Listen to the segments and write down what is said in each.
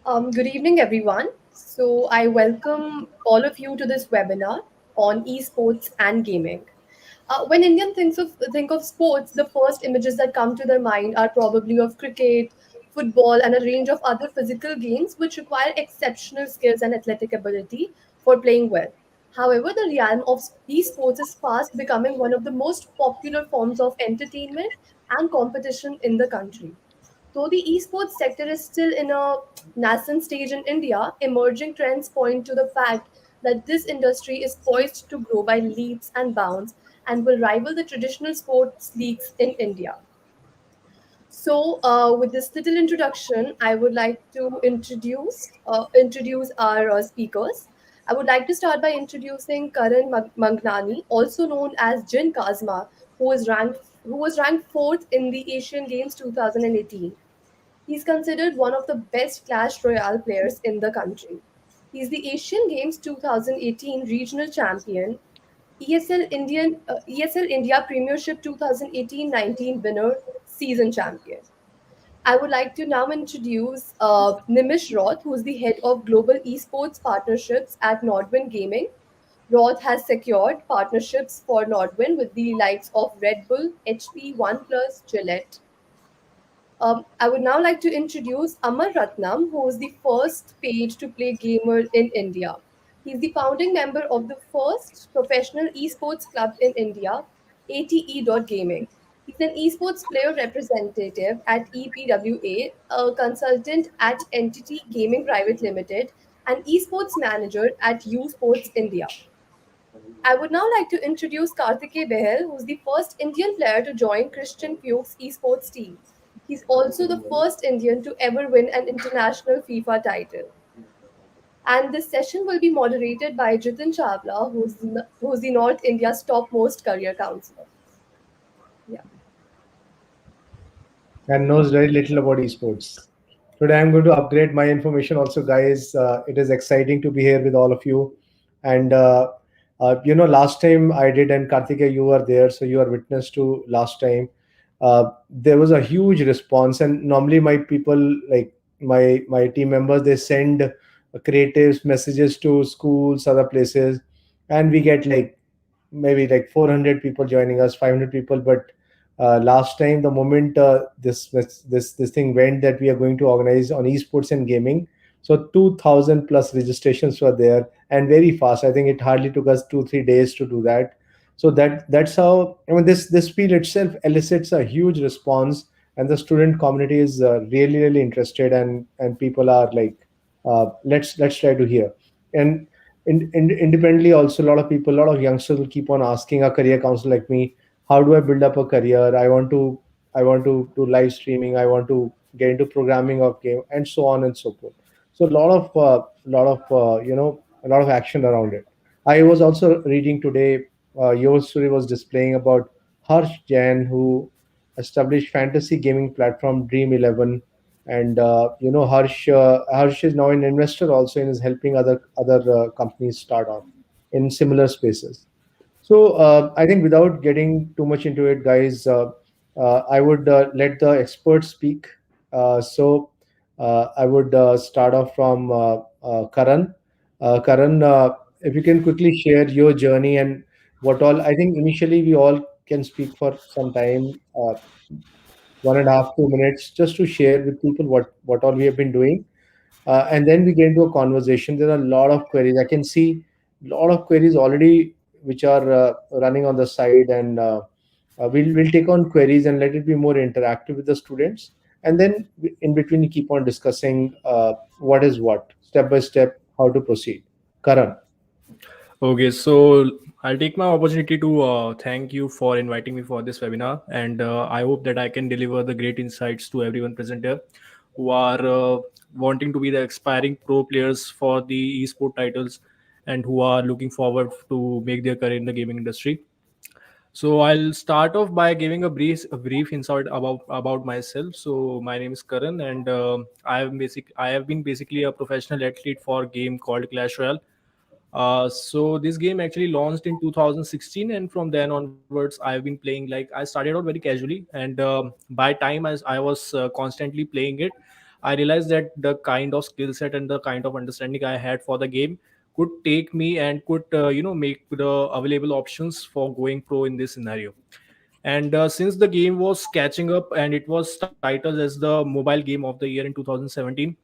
Good evening, everyone. So, I welcome all of you to this webinar on esports and gaming. When Indian think of sports, the first images that come to their mind are probably of cricket, football, and a range of other physical games which require exceptional skills and athletic ability for playing well. However, the realm of esports is fast becoming one of the most popular forms of entertainment and competition in the country. Though the esports sector is still in a nascent stage in India, emerging trends point to the fact that this industry is poised to grow by leaps and bounds and will rival the traditional sports leagues in India. So, with this little introduction, I would like to introduce our speakers. I would like to start by introducing Karan Mangnani, also known as Jin Kazma, who was ranked fourth in the Asian Games 2018. He's considered one of the best Clash Royale players in the country. He's the Asian Games 2018 regional champion, ESL India Premiership 2018-19 winner, season champion. I would like to now introduce Nimish Roth, who is the head of global esports partnerships at Nordwind Gaming. Roth has secured partnerships for Nordwind with the likes of Red Bull, HP, OnePlus, Gillette. I would now like to introduce Amar Ratnam, who is the first paid to play gamer in India. He's the founding member of the first professional esports club in India, ATE.gaming. He's an esports player representative at EPWA, a consultant at Entity Gaming Private Limited, and esports manager at U Sports India. I would now like to introduce Karthike Behel, who's the first Indian player to join Christian Fuchs esports team. He's also the first Indian to ever win an international FIFA title. And this session will be moderated by Jitin Chawla, who's the North India's topmost career counselor. Yeah. And knows very little about esports. Today, I'm going to upgrade my information also, guys. It is exciting to be here with all of you. And, last time I did, and Karthika, you were there, so you are witness to last time. There was a huge response. And normally, my people, like my team members, they send creative messages to schools, other places, and we get like maybe like 400 people joining us, 500 people. But last time, the moment this thing went that we are going to organize on esports and gaming, so 2000 plus registrations were there, and very fast. I think it hardly took us 2 3 days to do that. So that's how, I mean, this field itself elicits a huge response, and the student community is really interested, and people are like, let's try to hear. And independently also, a lot of people, a lot of youngsters will keep on asking a career counselor like me, how do I build up a career? I want to do live streaming, I want to get into programming of game, and so on and so forth. So a lot of action around it. I was also reading today, Yoga was displaying about Harsh Jain, who established fantasy gaming platform Dream 11. And Harsh is now an investor also, and is helping other companies start off in similar spaces. So I think without getting too much into it, guys, I would let the experts speak. So I would start off from Karan. Karan, if you can quickly share your journey and what all. I think initially we all can speak for some time, 1.5 2 minutes, just to share with people what all we have been doing, and then we get into a conversation. There are a lot of queries. I can see a lot of queries already which are running on the side, and we'll take on queries and let it be more interactive with the students. And then in between, we keep on discussing what is what, step by step, how to proceed. Karan. Okay, so I'll take my opportunity to thank you for inviting me for this webinar, and I hope that I can deliver the great insights to everyone present here who are wanting to be the aspiring pro players for the esport titles and who are looking forward to make their career in the gaming industry. So I'll start off by giving a brief insight about myself. So my name is Karan, and I have been basically a professional athlete for a game called Clash Royale. So this game actually launched in 2016, and from then onwards, I've been playing. Like, I started out very casually, and by time as I was constantly playing it, I realized that the kind of skill set and the kind of understanding I had for the game could take me and could make the available options for going pro in this scenario. And since the game was catching up and it was titled as the mobile game of the year in 2017,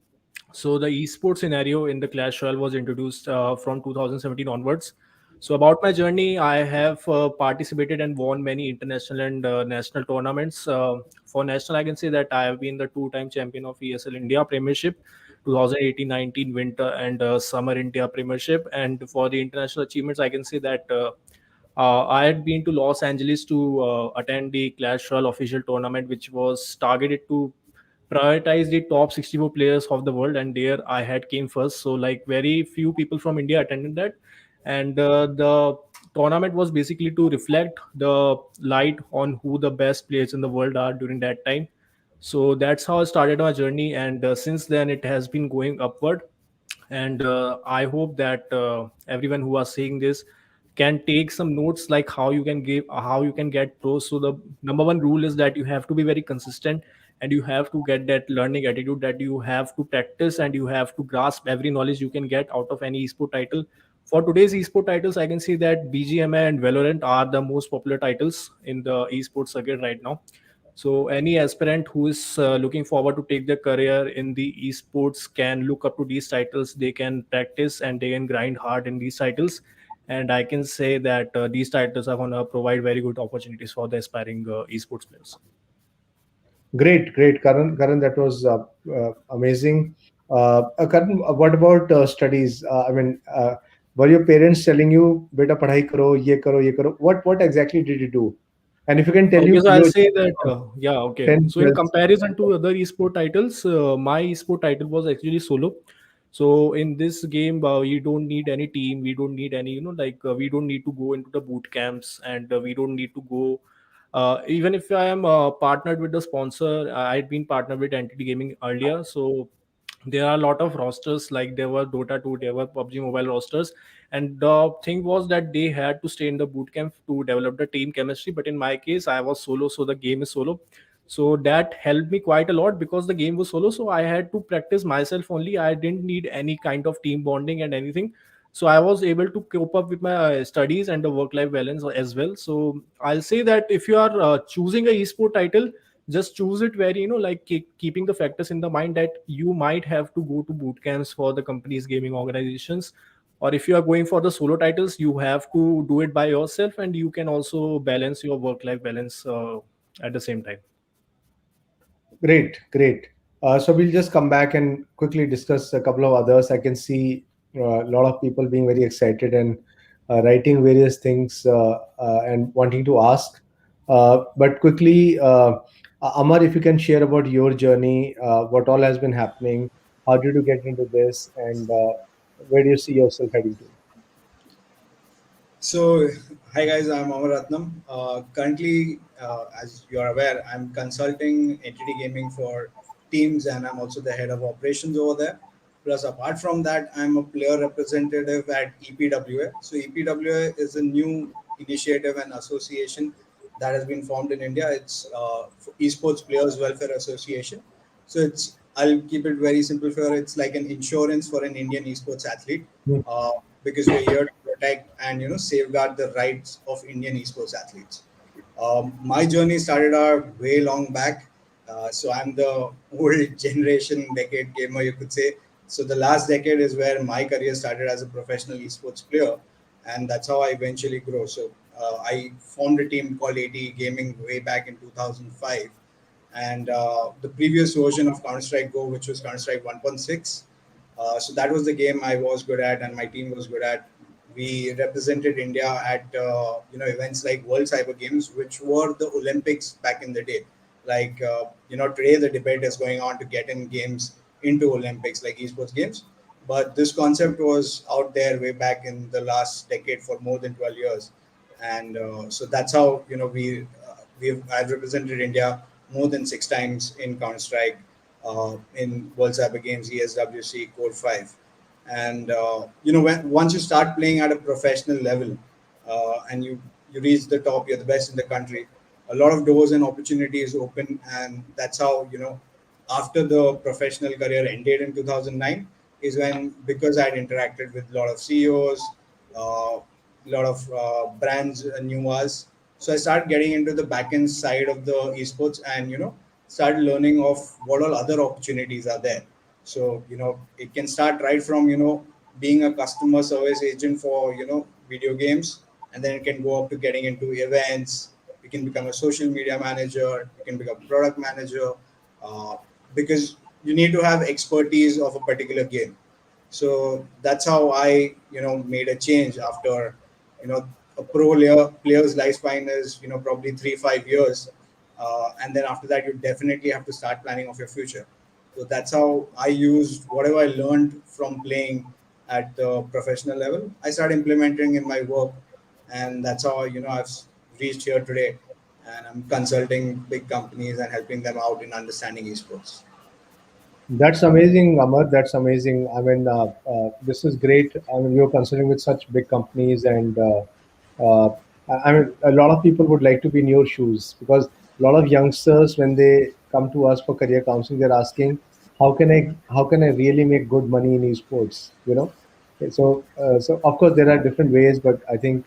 so the esports scenario in the Clash Royale was introduced from 2017 onwards. So about my journey, I have participated and won many international and national tournaments. For national, I can say that I have been the two-time champion of ESL India Premiership, 2018-19 Winter and Summer India Premiership. And for the international achievements, I can say that I had been to Los Angeles to attend the Clash Royale official tournament, which was targeted to prioritize the top 64 players of the world, and there I had came first. So like very few people from India attended that, and the tournament was basically to reflect the light on who the best players in the world are during that time. So that's how I started my journey, and since then it has been going upward. And I hope that everyone who are seeing this can take some notes, like how you can get pros. So the number one rule is that you have to be very consistent, and you have to get that learning attitude, that you have to practice and you have to grasp every knowledge you can get out of any esport title. For today's esport titles, I can see that BGMI and Valorant are the most popular titles in the esports circuit right now. So any aspirant who is looking forward to take their career in the esports can look up to these titles. They can practice and they can grind hard in these titles. And I can say that these titles are going to provide very good opportunities for the aspiring esports players. Great, great, Karan, that was amazing. Karan, what about studies? Were your parents telling you, "Beta, padhai karo, ye karo, ye karo"? What exactly did you do? And if you can tell Okay, you so I'll your say that, yeah, okay. 10, So in 12. comparison to other esport titles, my esport title was actually solo. So in this game, we don't need any team. We don't need any, we don't need to go into the boot camps, and we don't need to go. Even if I am partnered with the sponsor, I'd been partnered with Entity Gaming earlier. So there are a lot of rosters, like there were Dota 2, there were PUBG Mobile rosters, and the thing was that they had to stay in the boot camp to develop the team chemistry. But in my case, I was solo, so the game is solo. So that helped me quite a lot because the game was solo. So I had to practice myself only. I didn't need any kind of team bonding and anything. So I was able to cope up with my studies and the work-life balance as well. So I'll say that if you are choosing a esport title, just choose it very, like keeping the factors in the mind that you might have to go to boot camps for the company's gaming organizations, or if you are going for the solo titles, you have to do it by yourself, and you can also balance your work life balance at the same time. Great, great. So we'll just come back and quickly discuss a couple of others. I can see a lot of people being very excited and writing various things and wanting to ask. But quickly, Amar, if you can share about your journey, what all has been happening, how did you get into this, and where do you see yourself heading to? So, hi guys, I'm Amar Ratnam. Currently, as you are aware, I'm consulting entity gaming for teams, and I'm also the head of operations over there. Plus, apart from that, I'm a player representative at EPWA. So, EPWA is a new initiative and association that has been formed in India. It's Esports Players Welfare Association. So, I'll keep it very simple for it's like an insurance for an Indian esports athlete. Hmm. Uh, because we're here to protect and safeguard the rights of Indian esports athletes. My journey started out way long back, so I'm the old generation decade gamer, you could say. So the last decade is where my career started as a professional esports player, and that's how I eventually grow. So I formed a team called AT Gaming way back in 2005, and the previous version of Counter Strike Go, which was Counter Strike 1.6. So that was the game I was good at, and my team was good at. We represented India at events like World Cyber Games, which were the Olympics back in the day. Like today the debate is going on to get in games into Olympics, like esports games. But this concept was out there way back in the last decade for more than 12 years, and so that's how I've represented India more than 6 times in Counter Strike, in World Cyber Games, ESWC, Core 5. And once you start playing at a professional level, and you reach the top, you're the best in the country. A lot of doors and opportunities open, and that's how after the professional career ended in 2009 is when, because I had interacted with a lot of CEOs, a lot of brands knew us. So I started getting into the back end side of the esports, and started learning of what all other opportunities are there. So it can start right from being a customer service agent for video games, and then it can go up to getting into events. You can become a social media manager. You can become product manager, uh, because you need to have expertise of a particular game. So that's how I made a change after you know a player's lifespan is probably 3-5 years, and then after that you definitely have to start planning of your future. So that's how I used whatever I learned from playing at the professional level. I started implementing in my work, and that's how I've reached here today, and I'm consulting big companies and helping them out in understanding esports. That's amazing, Amar. That's amazing. I mean, this is great. I mean, you're considering with such big companies, and uh, I mean, a lot of people would like to be in your shoes, because a lot of youngsters, when they come to us for career counseling, they're asking, how can I really make good money in esports? So of course there are different ways, but I think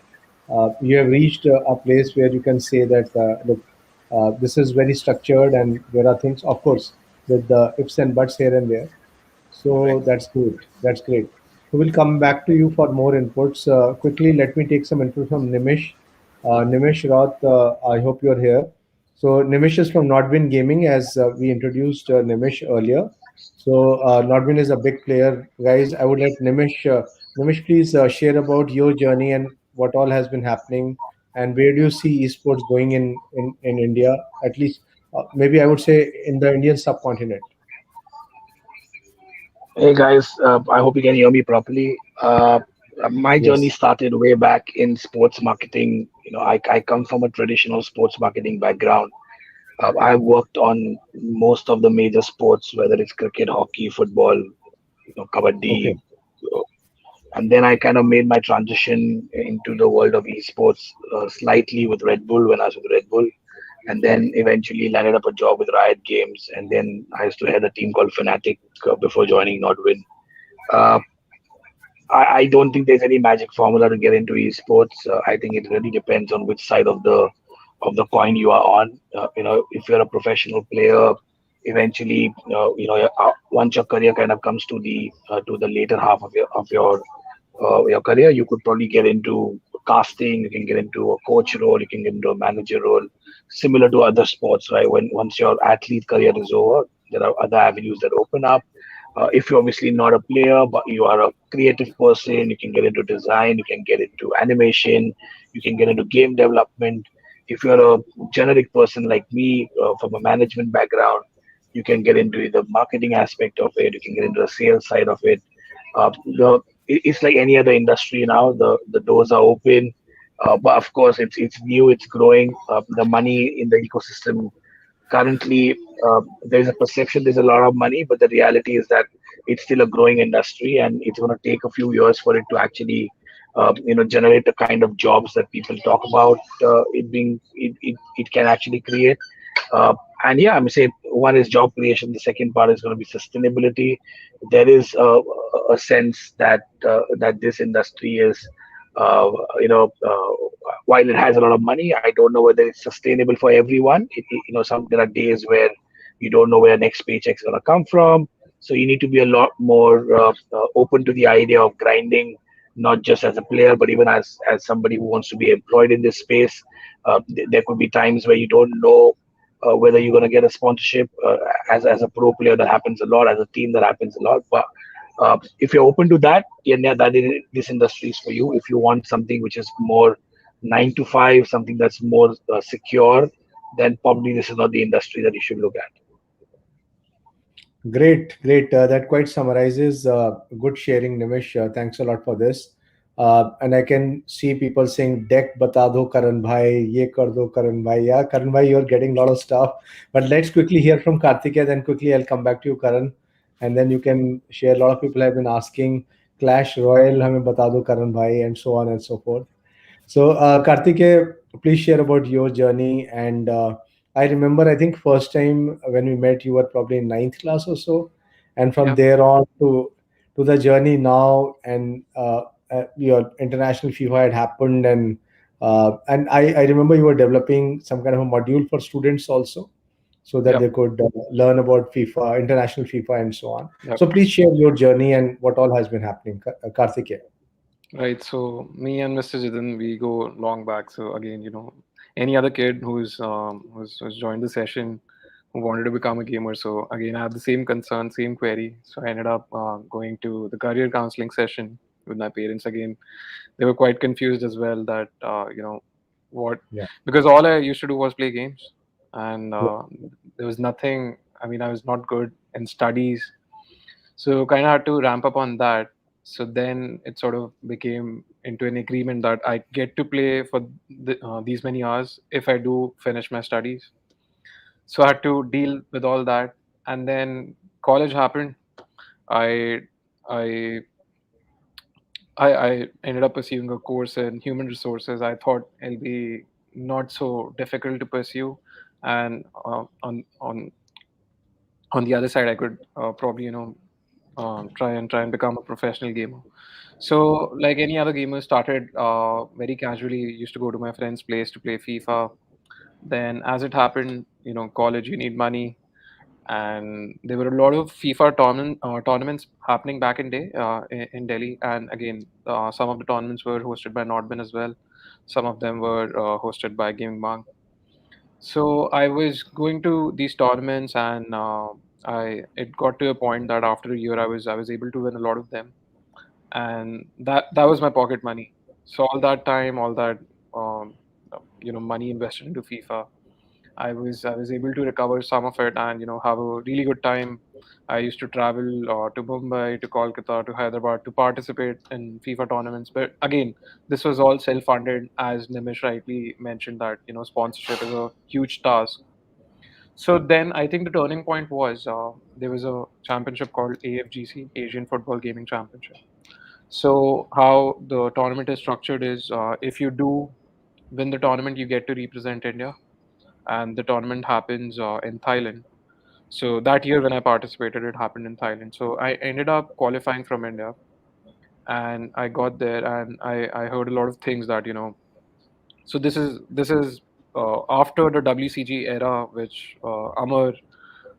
you have reached a place where you can say that, look, this is very structured, and there are things, of course, with the ifs and buts here and there. Right. So that's good. That's great. We will come back to you for more inputs. Quickly, let me take some input from Nimish. Nimish Roth, I hope you're here. So Nimish is from Nodwin Gaming, as we introduced Nimish earlier. So Nodwin is a big player, guys. I would let Nimish, please share about your journey and what all has been happening, and where do you see esports going in India, at least maybe I would say in the Indian subcontinent. Hey guys, I hope you can hear me properly. My journey Yes. started way back in sports marketing. I come from a traditional sports marketing background. I worked on most of the major sports, whether it's cricket, hockey, football, kabaddi, Okay. uh, and then I kind of made my transition into the world of esports slightly with Red Bull when I was with Red Bull, and then eventually landed up a job with Riot Games, and then I used to head a team called Fnatic before joining Nodwin. Uh, I don't think there's any magic formula to get into esports. I think it really depends on which side of the coin you are on. If you're a professional player, eventually, once your career kind of comes to the later half of your career, you could probably get into casting. You can get into a coach role. You can get into a manager role, similar to other sports, right? When once your athlete career is over, there are other avenues that open up. If you're obviously not a player, but you are a creative person, you can get into design, you can get into animation, you can get into game development. If you're a generic person like me, from a management background, you can get into the marketing aspect of it, you can get into the sales side of it. It's like any other industry now. The doors are open, but of course it's new, it's growing. The money in the ecosystem currently, there's a perception there's a lot of money, but the reality is that it's still a growing industry, and it's going to take a few years for it to actually generate the kind of jobs that people talk about. It can actually create. And yeah, I'm say one is job creation. The second part is going to be sustainability. There is a sense that that this industry is, uh, you know, while it has a lot of money, I don't know whether it's sustainable for everyone. Some there are days where you don't know where next paycheck's going to come from. So you need to be a lot more open to the idea of grinding, not just as a player, but even as somebody who wants to be employed in this space. There could be times where you don't know whether you're going to get a sponsorship. As a pro player, that happens a lot. As a team, that happens a lot. But if you're open to that, yeah, this industry is for you. If you want something which is more 9 to 5, something that's more secure, then probably this is not the industry that you should look at. Great, great. That quite summarizes. Good sharing, Nimish. Thanks a lot for this. And I can see people saying, "Deck bata do Karan bhai, ye kar do Karan bhai." Yeah, Karan bhai, you're getting a lot of stuff. But let's quickly hear from Kartikeya. Then quickly I'll come back to you, Karan, and then you can share. A lot of people have been asking, "Clash Royale, hame bata do Karan bhai," and so on and so forth. So, Kartikeya, please share about your journey and I remember, I think first time when we met, you were probably in ninth class or so, and from Yeah. there on to the journey now, and your international FIFA had happened, and I remember you were developing some kind of a module for students also, so that Yep. they could learn about FIFA, international FIFA, and so on. Yep. So please share your journey and what all has been happening, Karthikeya. Right. So me and Mr. Jitin, we go long back. So again, any other kid who's joined the session who wanted to become a gamer. So again, I had the same concern, same query. So I ended up going to the career counseling session with my parents. Again, they were quite confused as well that what, Yeah. because all I used to do was play games, and Yeah. there was nothing. I mean, I was not good in studies, so kind of had to ramp up on that. So then it sort of became into an agreement that I get to play for these many hours if I do finish my studies. So I had to deal with all that, and then college happened. I I I ended up pursuing a course in human resources. I thought it'll be not so difficult to pursue, and on the other side, I could probably try and become a professional gamer. So, like any other gamer, started very casually. Used to go to my friend's place to play FIFA. Then, as it happened, college, you need money, and there were a lot of FIFA tournaments happening back in day in Delhi. And again, some of the tournaments were hosted by Nordman as well. Some of them were hosted by Gaming Monk. So I was going to these tournaments, and I it got to a point that after a year, I was able to win a lot of them, and that was my pocket money. So all that time, all that um, money invested into FIFA, I was able to recover some of it, and have a really good time. I used to travel to Mumbai, to Kolkata, to Hyderabad to participate in FIFA tournaments. But again, this was all self-funded, as Nimish rightly mentioned that sponsorship is a huge task. So then I think the turning point was there was a championship called AFGC, Asian Football Gaming Championship. So how the tournament is structured is if you do win the tournament, you get to represent India, and the tournament happens in Thailand. So that year when I participated, it happened in Thailand. So I ended up qualifying from India, and I got there, and I heard a lot of things that So this is after the WCG era, which Amar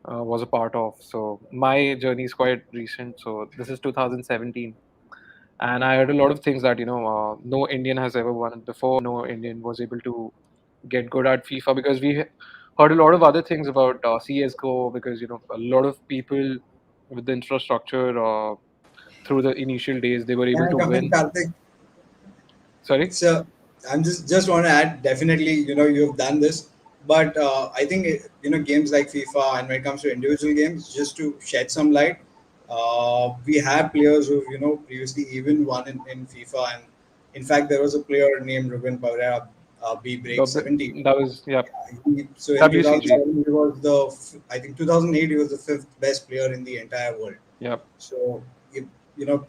was a part of. So my journey is quite recent. So this is 2017, and I heard a lot of things that no Indian has ever won it before. No Indian was able to get good at FIFA, because we heard a lot of other things about CS:GO, because a lot of people with the infrastructure through the initial days they were able Can I to come in, win. Karthik? Sorry. So I'm just want to add. Definitely, you've done this, but I think games like FIFA, and when it comes to individual games, just to shed some light, we have players who previously even won in FIFA, and in fact there was a player named Ruben Pereira, B Break 70. That was, yeah, So in WCG. 2007 he was I think 2008 he was the fifth best player in the entire world. Yeah. So, you, you know,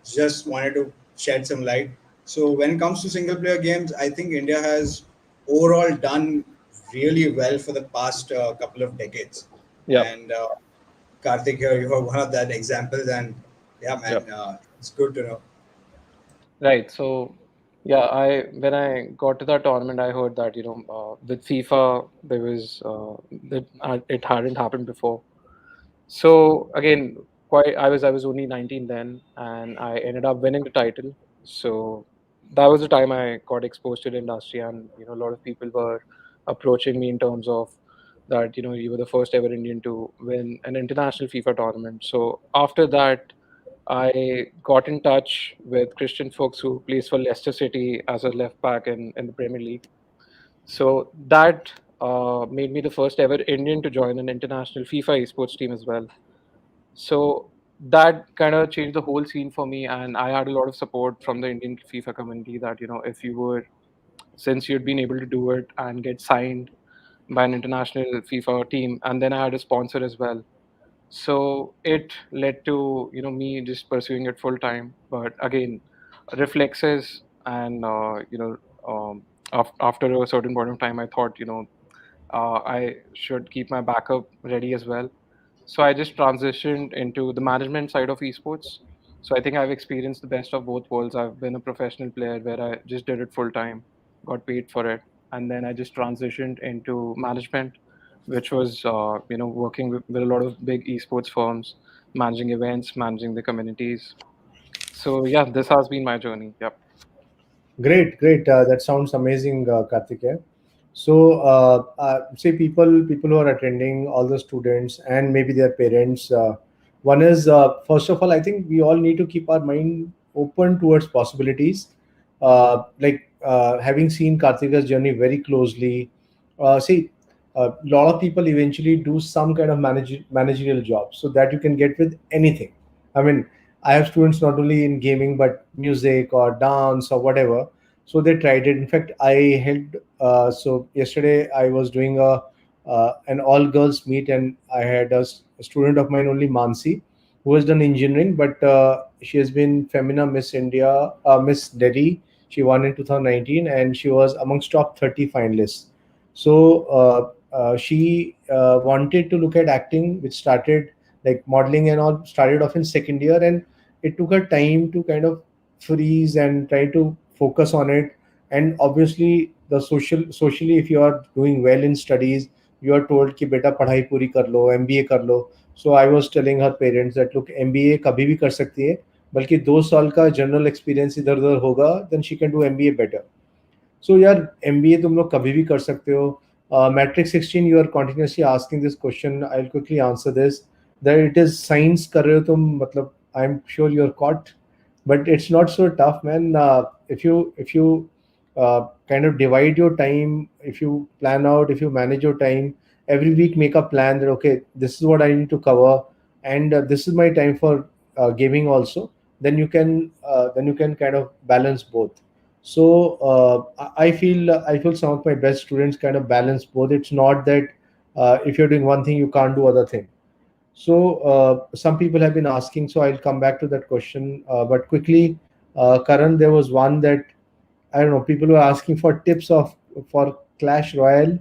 just wanted to shed some light. So, when it comes to single player games, I think India has overall done really well for the past couple of decades. Yeah. And Karthik, here you are one of that examples. And yeah, Yeah. man, it's good to know. Right. So, yeah, I when I got to that tournament, I heard that with FIFA there was that it hadn't happened before. So again, quite I was only 19 then, and I ended up winning the title. So that was the time I got exposed to the industry, and a lot of people were approaching me in terms of that you were the first ever Indian to win an international FIFA tournament. So after that, I got in touch with Christian Fuchs, who plays for Leicester City as a left back in the Premier League. So that made me the first ever Indian to join an international FIFA esports team as well. So that kind of changed the whole scene for me, and I had a lot of support from the Indian FIFA community that if you were, since you'd been able to do it and get signed by an international FIFA team, and then I had a sponsor as well. So it led to me just pursuing it full time. But again, reflexes, and after a certain point of time, I thought I should keep my backup ready as well. So I just transitioned into the management side of esports. So I think I've experienced the best of both worlds. I've been a professional player where I just did it full time, got paid for it, and then I just transitioned into management, which was working with a lot of big esports firms, managing events, managing the communities. So yeah, this has been my journey. Yep. Great, great. That sounds amazing, Kartikeya. So, say people who are attending, all the students and maybe their parents. One is first of all, I think we all need to keep our mind open towards possibilities. Having seen Kartikeya's journey very closely, see, a lot of people eventually do some kind of managerial job, so that you can get with anything. I mean, I have students not only in gaming but music or dance or whatever. So they tried it. In fact, I held. So yesterday I was doing an all girls meet, and I had a student of mine only, Mansi, who has done engineering, but she has been Femina Miss India, Miss Delhi. She won in 2019, and she was amongst top 30 finalists. So she wanted to look at acting, which started like modeling and all started off in second year, and it took her time to kind of freeze and try to focus on it. And obviously the socially, if you are doing well in studies, you are told कि बेटा पढ़ाई पूरी कर लो, MBA कर लो. So I was telling her parents that look, MBA कभी भी कर सकती है, बल्कि 2 साल का जनरल एक्सपीरियंस इधर उधर होगा, then she can do MBA better. सो यार MBA तुम लोग कभी भी कर सकते हो. Matric 16 you are continuously asking this question. I will quickly answer this that it is science कर रहे हो तुम, मतलब I am sure you are caught, but it's not so tough, man. If you kind of divide your time, if you plan out, if you manage your time every week, make a plan that okay, this is what I need to cover, and this is my time for gaming also, then you can kind of balance both. So I feel some of my best students kind of balance both. It's not that if you're doing one thing you can't do other thing. So some people have been asking, so I'll come back to that question. But quickly, Karan, there was one that I don't know. People were asking for tips of for Clash Royale,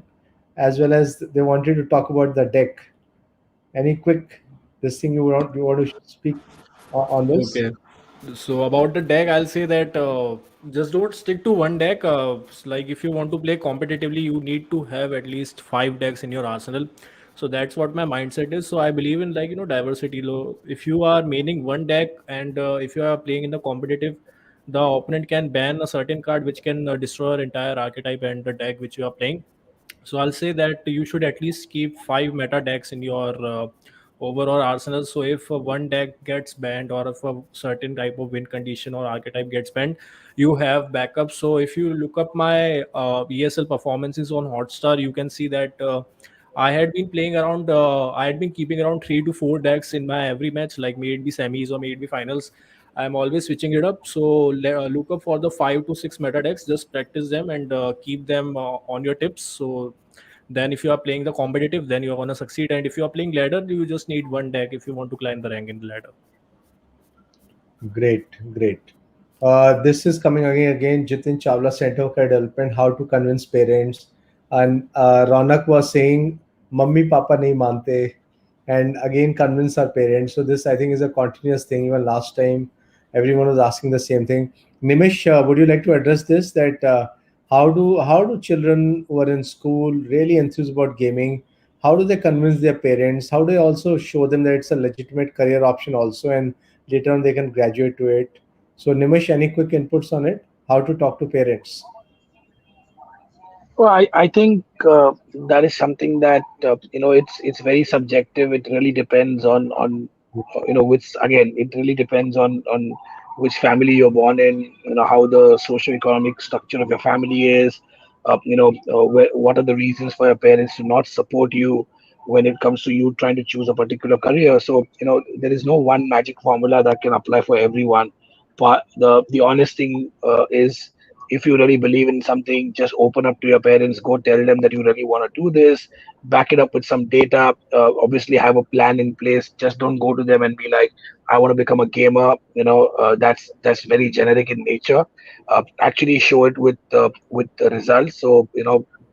as well as they wanted to talk about the deck. Any quick this thing you want to speak on this? Okay. So about the deck, I'll say that just don't stick to one deck. Like if you want to play competitively, you need to have at least 5 decks in your arsenal. So that's what my mindset is. So I believe in diversity. If you are maining one deck and if you are playing in the competitive, the opponent can ban a certain card which can destroy your entire archetype and the deck which you are playing. So I'll say that you should at least keep 5 meta decks in your overall arsenal. So if one deck gets banned or if a certain type of win condition or archetype gets banned, you have backup. So if you look up my ESL performances on Hotstar, you can see that I had been playing around. I had been keeping around 3 to 4 decks in my every match, like may it be semis or may it be finals. I'm always switching it up. So look up for the 5 to 6 meta decks. Just practice them and keep them on your tips. So then, if you are playing the competitive, then you're gonna succeed. And if you are playing ladder, you just need one deck if you want to climb the rank in the ladder. Great, great. This is coming again. Jitin Chawla, Center for Development, how to convince parents. And Ronak was saying, Mummy, Papa nahi mante. And again, convince our parents. So this, I think, is a continuous thing. Even last time, everyone was asking the same thing. Nimish, would you like to address this? That how do children who are in school really enthused about gaming? How do they convince their parents? How do they also show them that it's a legitimate career option also, and later on they can graduate to it? So Nimish, any quick inputs on it? How to talk to parents? Well, I think that is something that it's very subjective. It really depends on which, again, it really depends on which family you're born in. How the socio-economic structure of your family is. What are the reasons for your parents to not support you when it comes to you trying to choose a particular career. So there is no one magic formula that can apply for everyone. But the honest thing is, if you really believe in something, just open up to your parents, go tell them that you really want to do this, back it up with some data, obviously have a plan in place. Just don't go to them and be like, I want to become a gamer. That's very generic in nature. Actually show it with the results. So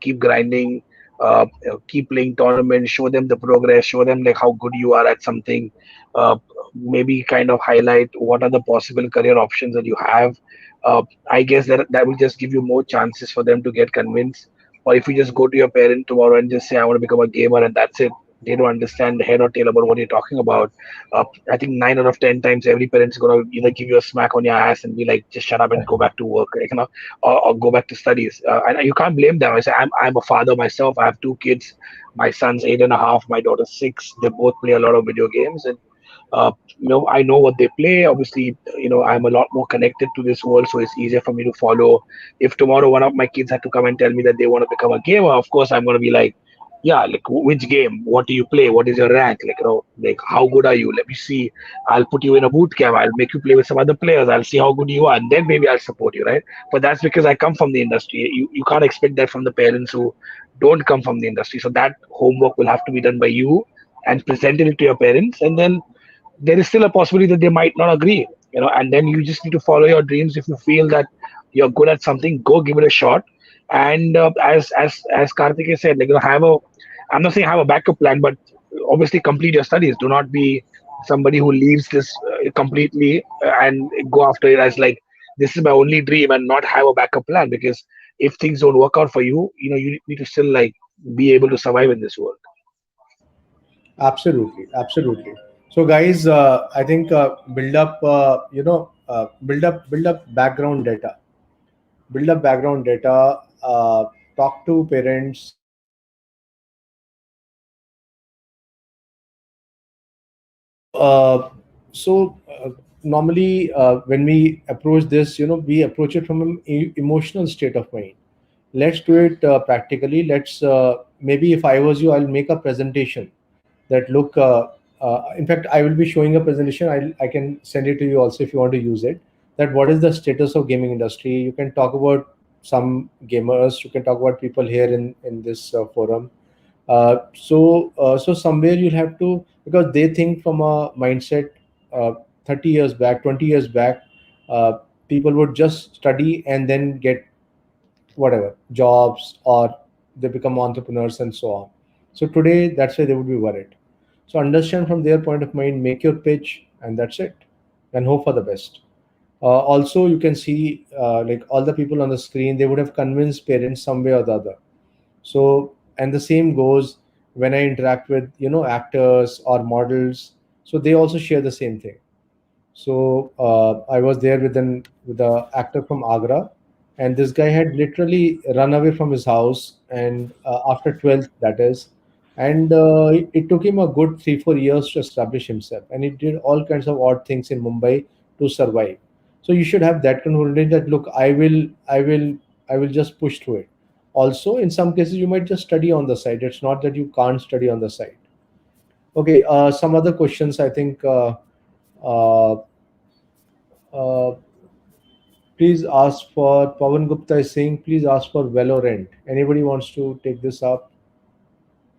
keep grinding, keep playing tournaments, show them the progress, show them like how good you are at something. uh, Maybe kind of highlight what are the possible career options that you have. I guess that will just give you more chances for them to get convinced. Or if you just go to your parent tomorrow and just say I want to become a gamer and that's it, they don't understand the head or tail about what you're talking about. I think 9 out of 10 times every parent's gonna either give you a smack on your ass and be like, just shut up and go back to work, like, or go back to studies. And you can't blame them. I say I'm a father myself. I have two kids. My son's 8.5, my daughter's 6. They both play a lot of video games, and I know what they play. Obviously, I'm a lot more connected to this world, so it's easier for me to follow. If tomorrow one of my kids had to come and tell me that they want to become a gamer, of course I'm going to be like, yeah, like which game? What do you play? What is your rank? Like, like how good are you? Let me see. I'll put you in a boot camp. I'll make you play with some other players. I'll see how good you are, and then maybe I'll support you, right? But that's because I come from the industry. You can't expect that from the parents who don't come from the industry. So that homework will have to be done by you and presented it to your parents, and then there is still a possibility that they might not agree, and then you just need to follow your dreams. If you feel that you're good at something, go give it a shot. And as Karthik said, like, have a, I'm not saying have a backup plan, but obviously complete your studies. Do not be somebody who leaves this completely and go after it as like, this is my only dream, and not have a backup plan. Because if things don't work out for you, you need to still like be able to survive in this world. Absolutely, absolutely. So, guys, I think build up background data, build up background data. Talk to parents. So, normally when we approach this, we approach it from an emotional state of mind. Let's do it practically. Let's maybe if I was you, I'll make a presentation that look. In fact, I will be showing a presentation. I can send it to you also if you want to use it. That what is the status of gaming industry? You can talk about some gamers. You can talk about people here in this forum. So somewhere you'll have to, because they think from a mindset, uh, 30 years back, 20 years back, uh, people would just study and then get whatever jobs, or they become entrepreneurs and so on. So today that's why they would be worried. So understand from their point of mind, make your pitch, and that's it, and hope for the best. Also, you can see like all the people on the screen, they would have convinced parents some way or the other. So, and the same goes when I interact with actors or models, so they also share the same thing. So I was there with the actor from Agra, and this guy had literally run away from his house, and after 12th, that is, and it took him a good 3 4 years to establish himself, and he did all kinds of odd things in Mumbai to survive. So you should have that confidence that look, I will just push through it. Also, in some cases, you might just study on the side. It's not that you can't study on the side. Okay, some other questions. I think. Uh, uh, Please ask for Pawan Gupta is saying, please ask for Valorant. Anybody wants to take this up?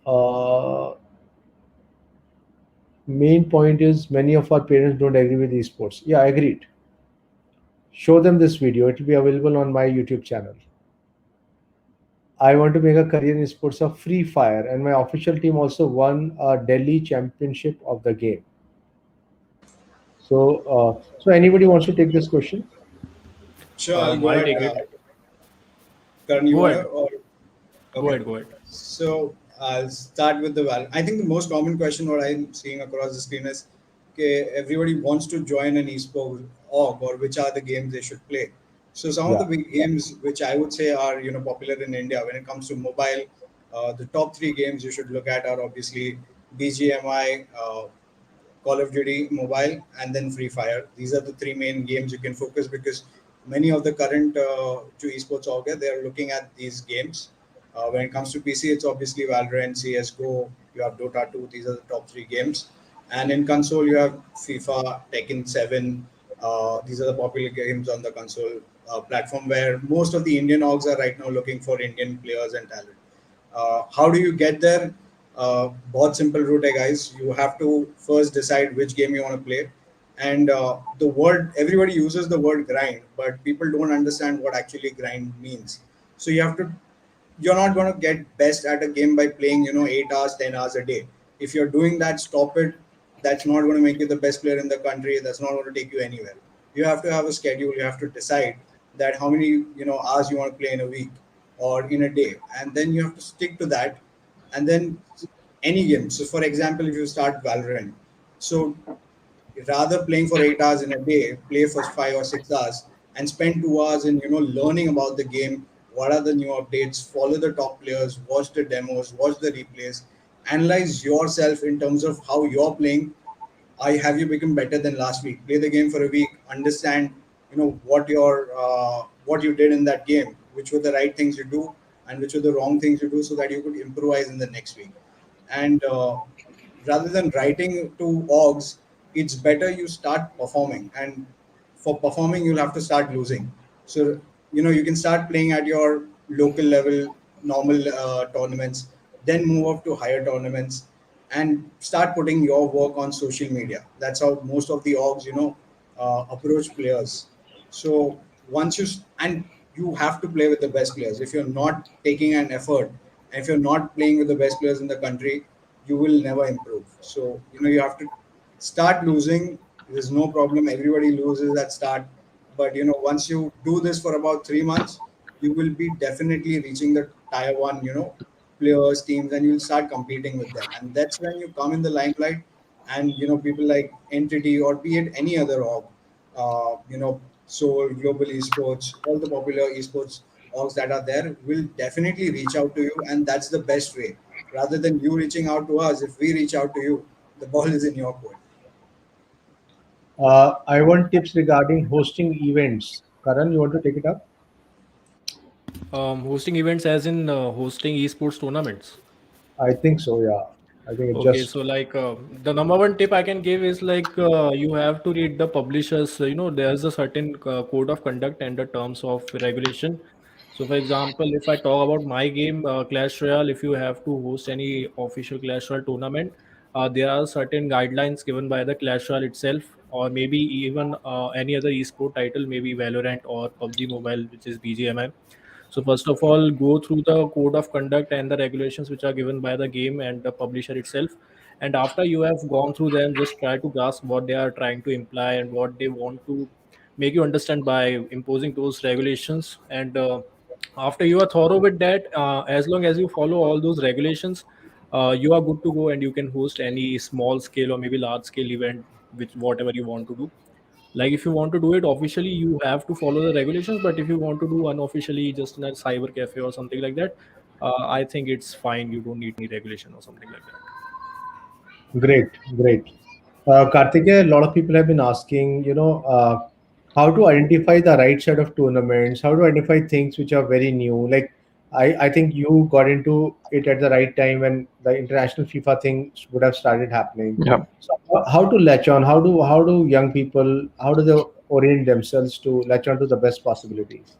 Uh, Main point is many of our parents don't agree with esports. Yeah, I agreed. Show them this video. It will be available on my YouTube channel. I want to make a career in esports of Free Fire, and my official team also won a Delhi championship of the game. So anybody wants to take this question? Sure, I'll go I'll ahead. take it. Karan, you Go wanna ahead. or Go okay. ahead. Go ahead. So I'll start with the val. I think the most common question what I'm seeing across the screen is, okay, everybody wants to join an esports org, or which are the games they should play. So some of the Yeah. big games which I would say are popular in India when it comes to mobile, the top three games you should look at are obviously BGMI, Call of Duty Mobile, and then Free Fire. These are the three main games you can focus, because many of the current to esports org, they are looking at these games. When it comes to PC, it's obviously Valorant, CS:GO. You have Dota 2. These are the top three games. And in console, you have FIFA, Tekken 7. These are the popular games on the console platform, where most of the Indian orgs are right now looking for Indian players and talent. How do you get there? बहुत simple route है guys. You have to first decide which game you want to play, and the word, everybody uses the word grind, but people don't understand what actually grind means. So you have to you're not going to get best at a game by playing 8 hours, 10 hours a day. If you're doing that, stop it. That's not going to make you the best player in the country. That's not going to take you anywhere. You have to have a schedule. You have to decide that how many hours you want to play in a week or in a day, and then you have to stick to that. And then any game, so for example, if you start Valorant, so rather playing for 8 hours in a day, play for 5 or 6 hours and spend 2 hours in learning about the game. What are the new updates? Follow the top players, watch the demos, watch the replays, analyze yourself in terms of how you're playing. I have you become better than last week? Play the game for a week, understand what you did in that game, which were the right things you do and which were the wrong things you do, so that you could improvise in the next week. And rather than writing to orgs, it's better you start performing. And for performing, you'll have to start losing. So you can start playing at your local level, normal tournaments, then move up to higher tournaments, and start putting your work on social media. That's how most of the orgs approach players. So and you have to play with the best players. If you're not taking an effort, and if you're not playing with the best players in the country, you will never improve. So you have to start losing. There's no problem. Everybody loses at start, but once you do this for about 3 months, you will be definitely reaching the tier one, players, teams, and you'll start competing with them. And that's when you come in the limelight, and people like Entity, or be it any other org, Soul, Global Esports, all the popular esports orgs that are there will definitely reach out to you, and that's the best way. Rather than you reaching out to us, if we reach out to you, the ball is in your court. I want tips regarding hosting events. Karan, you want to take it up? Hosting events as in hosting esports tournaments. I think so. Yeah, I think it Okay, just so like the number one tip I can give is like you have to read the publishers. There's a certain code of conduct and the terms of regulation. So, for example, if I talk about my game, Clash Royale, if you have to host any official Clash Royale tournament, there are certain guidelines given by the Clash Royale itself, or maybe even any other esport title, maybe Valorant or PUBG Mobile, which is BGMI. So first of all, go through the code of conduct and the regulations which are given by the game and the publisher itself. And after you have gone through them, just try to grasp what they are trying to imply and what they want to make you understand by imposing those regulations. And after you are thorough with that, as long as you follow all those regulations, you are good to go and you can host any small scale or maybe large scale event with whatever you want to do. Like if you want to do it officially, you have to follow the regulations, but if you want to do unofficially just in a cyber cafe or something like that, I think it's fine. You don't need any regulation or something like that. great, great. Karthikeya, a lot of people have been asking, how to identify the right set of tournaments, how to identify things which are very new. Like, I think you got into it at the right time when the international FIFA thing would have started happening. Yeah. So, how to latch on? How do young people? How do they orient themselves to latch on to the best possibilities?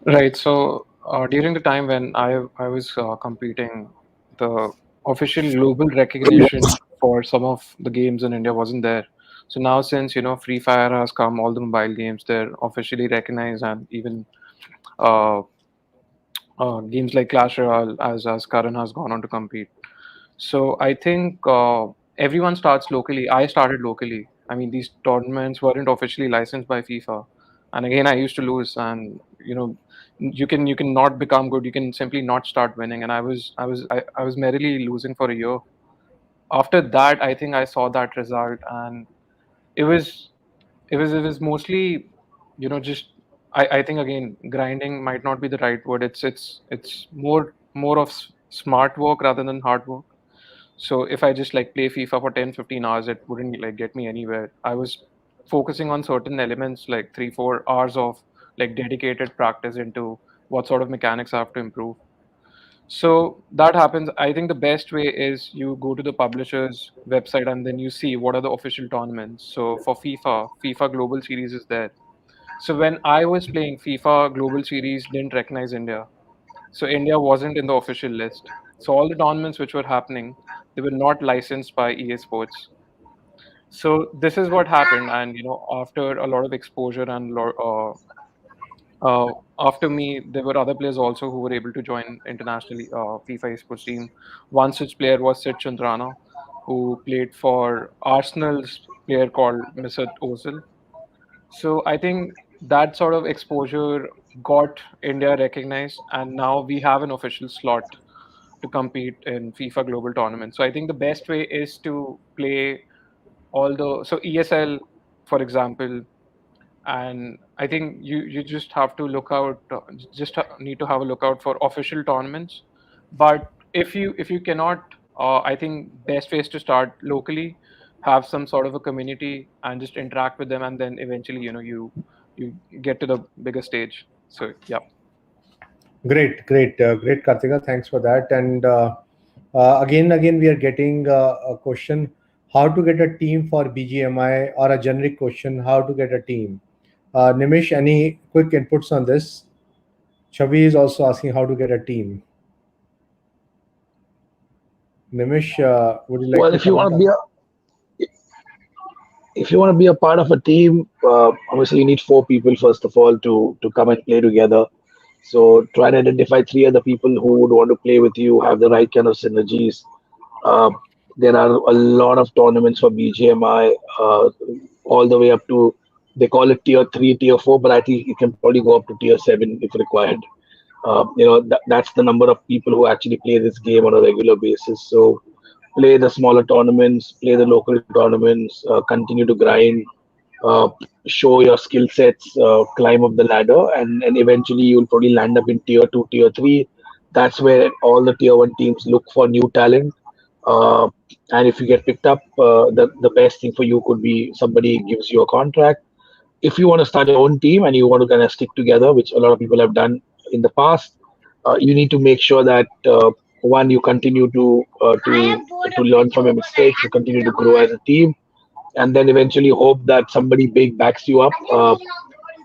Right. So during the time when I was competing, the official global recognition for some of the games in India wasn't there. So now, since Free Fire has come, all the mobile games they're officially recognized, and even uh, games like Clash Royale, as Karan has gone on to compete. So I think everyone starts locally. I started locally. I mean, these tournaments weren't officially licensed by FIFA, and again, I used to lose. And you can not become good. You can simply not start winning. And I was merrily losing for a year. After that, I think I saw that result, and it was it was mostly just I think again grinding might not be the right word. It's more of smart work rather than hard work. So if I just like play FIFA for 10-15 hours, it wouldn't like get me anywhere. I was focusing on certain elements like 3-4 hours of like dedicated practice into what sort of mechanics I have to improve. So that happens. I think the best way is you go to the publisher's website and then you see what are the official tournaments. So for FIFA Global Series is there. So when I was playing, FIFA Global Series didn't recognize India. So India wasn't in the official list. So all the tournaments which were happening, they were not licensed by EA Sports. So this is what happened, and after a lot of exposure and After me, there were other players also who were able to join internationally FIFA esports team. One such player was Sid Chandrana, who played for Arsenal's player called Mesut Ozil. So I think that sort of exposure got India recognized, and now we have an official slot to compete in FIFA global tournament. So I think the best way is to play all the so ESL, for example, and I think you just have to look out, need to have a lookout for official tournaments. But if you cannot, I think best way is to start locally, have some sort of a community, and just interact with them, and then eventually you get to the bigger stage. So yeah. Great, Kartika. Thanks for that. And again, we are getting a question: how to get a team for BGMI, or a generic question: how to get a team. Nimish, any quick inputs on this? Chavi is also asking how to get a team. Nimish, would you like Well, to comment on? if you want to be a part of a team, obviously you need four people first of all to come and play together. So try and identify three other people who would want to play with you, have the right kind of synergies. Uh, there are a lot of tournaments for BGMI, all the way up to, they call it tier three, tier four, but I think it can probably go up to tier seven if required. That's the number of people who actually play this game on a regular basis. So play the smaller tournaments, play the local tournaments, continue to grind, uh, show your skill sets, climb up the ladder, and eventually you'll probably land up in tier two, tier three. That's where all the tier one teams look for new talent. Uh, and if you get picked up, the best thing for you could be somebody gives you a contract. If you want to start your own team and you want to kind of stick together, which a lot of people have done in the past, you need to make sure that one, you continue to learn from your mistakes, you continue to grow as a team, and then eventually hope that somebody big backs you up.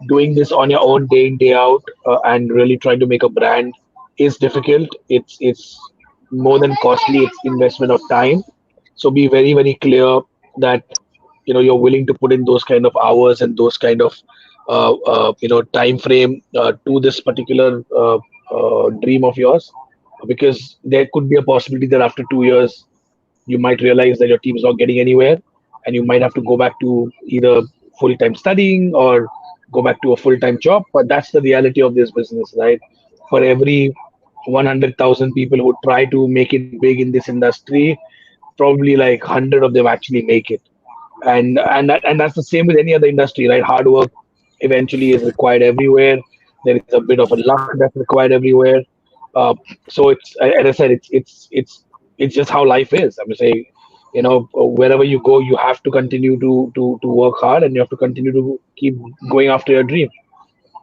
Doing this on your own day in day out, and really trying to make a brand is difficult. It's more than costly. It's investment of time. So be very very clear that you're willing to put in those kind of hours and those kind of time frame to this particular dream of yours, because there could be a possibility that after 2 years you might realize that your team is not getting anywhere, and you might have to go back to either full time studying or go back to a full time job. But that's the reality of this business, right? For every 100,000 people who try to make it big in this industry, probably like 100 of them actually make it. And that's the same with any other industry, right? Hard work eventually is required everywhere. There is a bit of a luck that's required everywhere. uh, so it's, as I said, it's just how life is. I'm saying, wherever you go, you have to continue to work hard, and you have to continue to keep going after your dream.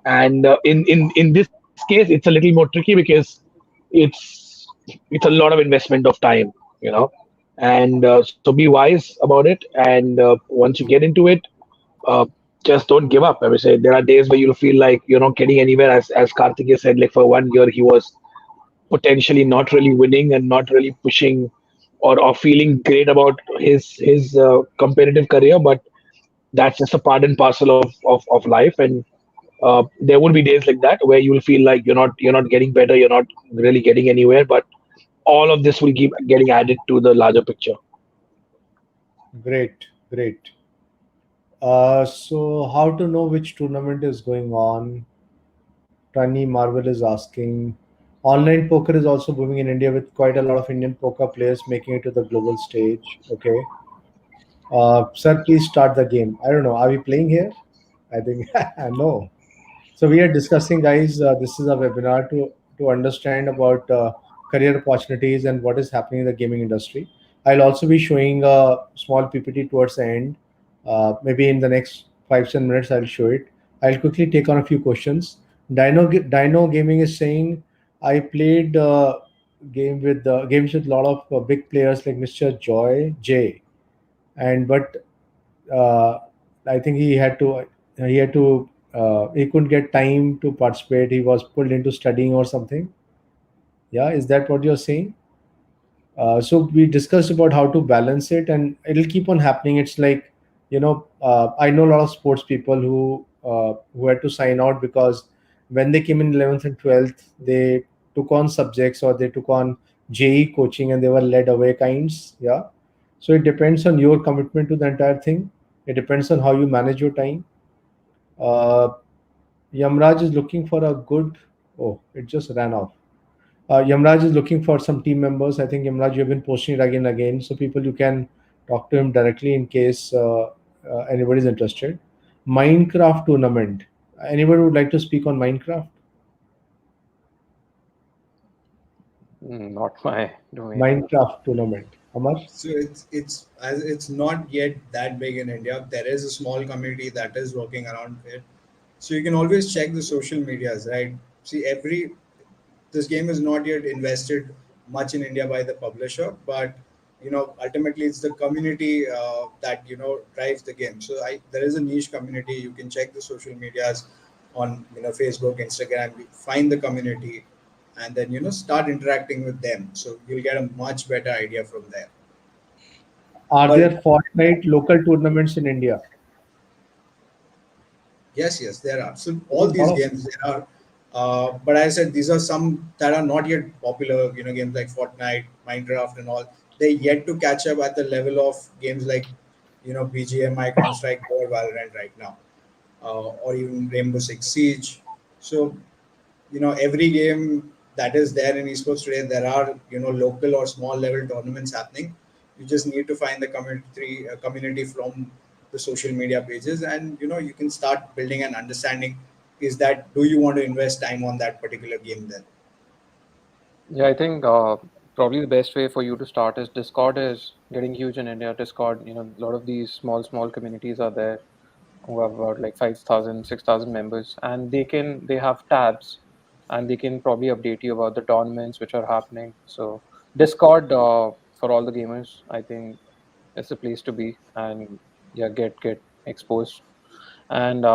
And in this case, it's a little more tricky because it's it's a lot of investment of time, you know. And so be wise about it. And once you get into it, uh, just don't give up. I would say there are days where you'll feel like you're not getting anywhere. As Karthik said, like for 1 year he was potentially not really winning and not really pushing, or feeling great about his competitive career. But that's just a part and parcel of life. And there will be days like that where you will feel like you're not getting better, you're not really getting anywhere. But all of this will keep getting added to the larger picture. Great. So how to know which tournament is going on? Tani Marvel is asking. Online poker is also booming in India, with quite a lot of Indian poker players making it to the global stage. Okay. Sir, please start the game. I don't know. Are we playing here? I think no. So we are discussing, guys. This is a webinar to understand about career opportunities and what is happening in the gaming industry. I'll also be showing a small PPT towards the end. Maybe in the next 5-10 minutes, I'll show it. I'll quickly take on a few questions. Dino Gaming is saying, I played games with a lot of big players like Mr. Joy J, and but uh, I think he couldn't get time to participate. He was pulled into studying or something. Yeah, is that what you're saying? So we discussed about how to balance it, and it'll keep on happening. It's like, I know a lot of sports people who had to sign out because When they came in 11th and 12th, they took on subjects or they took on JE coaching and they were led away kinds. Yeah. So it depends on your commitment to the entire thing. It depends on how you manage your time. Uh, Yamraj is looking for a good. Oh, it just ran off. Yamraj is looking for some team members. I think Yamraj, you've been posting it again and again, so people you can talk to him directly in case anybody's interested. Minecraft tournament. Anybody would like to speak on Minecraft? Not my domain. Minecraft tournament. Amar? So it's not yet that big in India. There is a small community that is working around it. So you can always check the social medias, right? See, every this game is not yet invested much in India by the publisher, but ultimately it's the community that drives the game. So there is a niche community. You can check the social medias on Facebook, Instagram. You find the community, and then start interacting with them. So you'll get a much better idea from there. Are But there Fortnite local tournaments in India? yes, there are. So Oh, all these wow. games there are, but I said these are some that are not yet popular. Games like Fortnite, Minecraft, and all. They yet to catch up at the level of games like BGMI, Counter Strike, or Valorant right now, or even Rainbow Six Siege. So every game that is there in esports today, there are local or small level tournaments happening. You just need to find the community from the social media pages, and you can start building an understanding. Is that, do you want to invest time on that particular game then? Yeah, I think probably the best way for you to start is Discord is getting huge in India. Discord, a lot of these small communities are there who have about like 5,000, 6,000 members, and they have tabs, and they can probably update you about the tournaments which are happening. So Discord for all the gamers, I think, is the place to be, and yeah, get exposed. And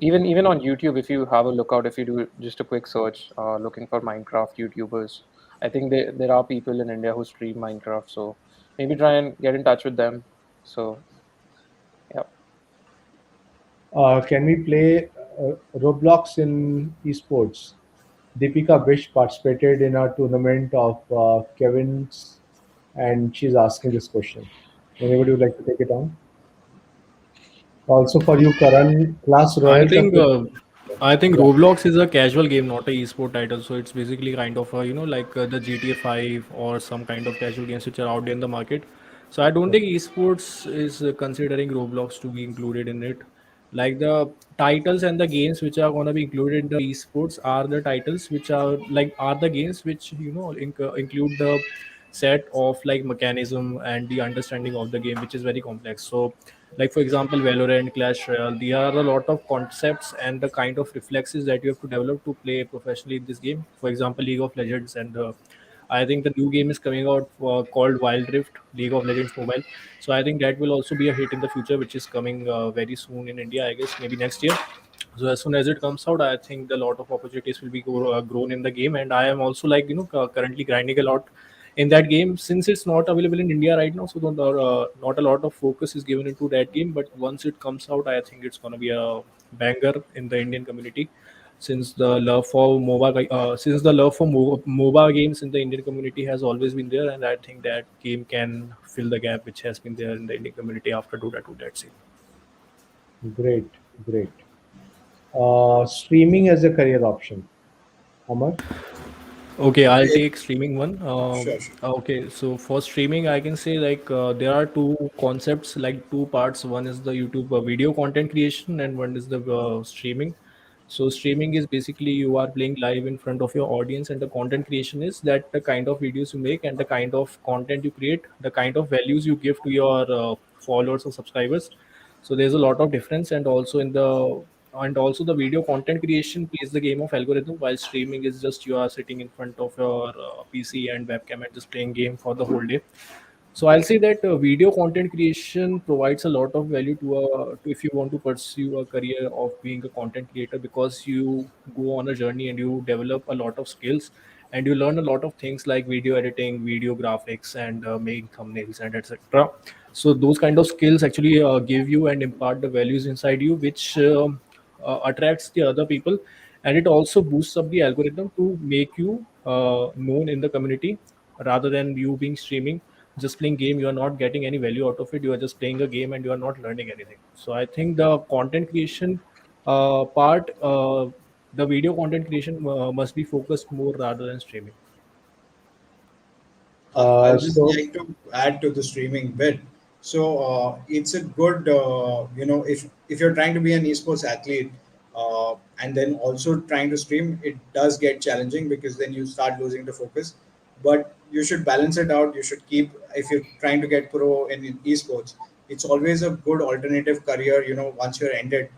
even on YouTube, if you have a lookout, if you do just a quick search looking for Minecraft YouTubers, I think there are people in India who stream Minecraft, so maybe try and get in touch with them. So yeah. Can we play Roblox in esports? Deepika Bish participated in a tournament of Kevin's, and she's asking this question. Anybody would like to take it on? Also for you, Karan, Clash I Royale का think कुछ- I think yeah. Roblox is a casual game, not a esport title. So it's basically kind of like the GTA 5 or some kind of casual games which are out there in the market. So I don't think esports is considering Roblox to be included in it. Like the titles and the games which are going to be included in the esports are the titles which are the games which include the set of like mechanism and the understanding of the game, which is very complex. So like for example Valorant, Clash Royale, there are a lot of concepts and the kind of reflexes that you have to develop to play professionally in this game. For example, League of Legends, and I think the new game is coming out called Wild Rift, League of Legends Mobile. So I think that will also be a hit in the future, which is coming very soon in India, I guess maybe next year. So as soon as it comes out, I think a lot of opportunities will be grown in the game, and I am also like currently grinding a lot in that game since it's not available in India right now. So not a lot of focus is given into that game. But once it comes out, I think it's gonna be a banger in the Indian community. Since the love for MOBA games in the Indian community has always been there, and I think that game can fill the gap which has been there in the Indian community after Dota 2. That's it. Great, great. Streaming as a career option. Amar? Okay, I'll Okay, take streaming one. sure. Okay, so for streaming, I can say like there are two concepts, like two parts. One is the YouTube video content creation, and one is the streaming. So streaming is basically you are playing live in front of your audience, and the content creation is that the kind of videos you make and the kind of content you create, the kind of values you give to your followers or subscribers. So there's a lot of difference, and also the video content creation plays the game of algorithm, while streaming is just you are sitting in front of your PC and webcam and just playing game for the whole day. So I'll say that video content creation provides a lot of value to if you want to pursue a career of being a content creator, because you go on a journey and you develop a lot of skills and you learn a lot of things like video editing, video graphics, and making thumbnails and etc. So those kind of skills actually give you and impart the values inside you, which attracts the other people, and it also boosts up the algorithm to make you known in the community, rather than you being streaming just playing game. You are not getting any value out of it. You are just playing a game and you are not learning anything. So I think the content creation part, the video content creation must be focused more rather than streaming. I would just So like to add to the streaming bit. So it's a good, if you're trying to be an esports athlete and then also trying to stream, it does get challenging because then you start losing the focus. But you should balance it out. You should keep, if you're trying to get pro in esports, it's always a good alternative career. Once you're ended,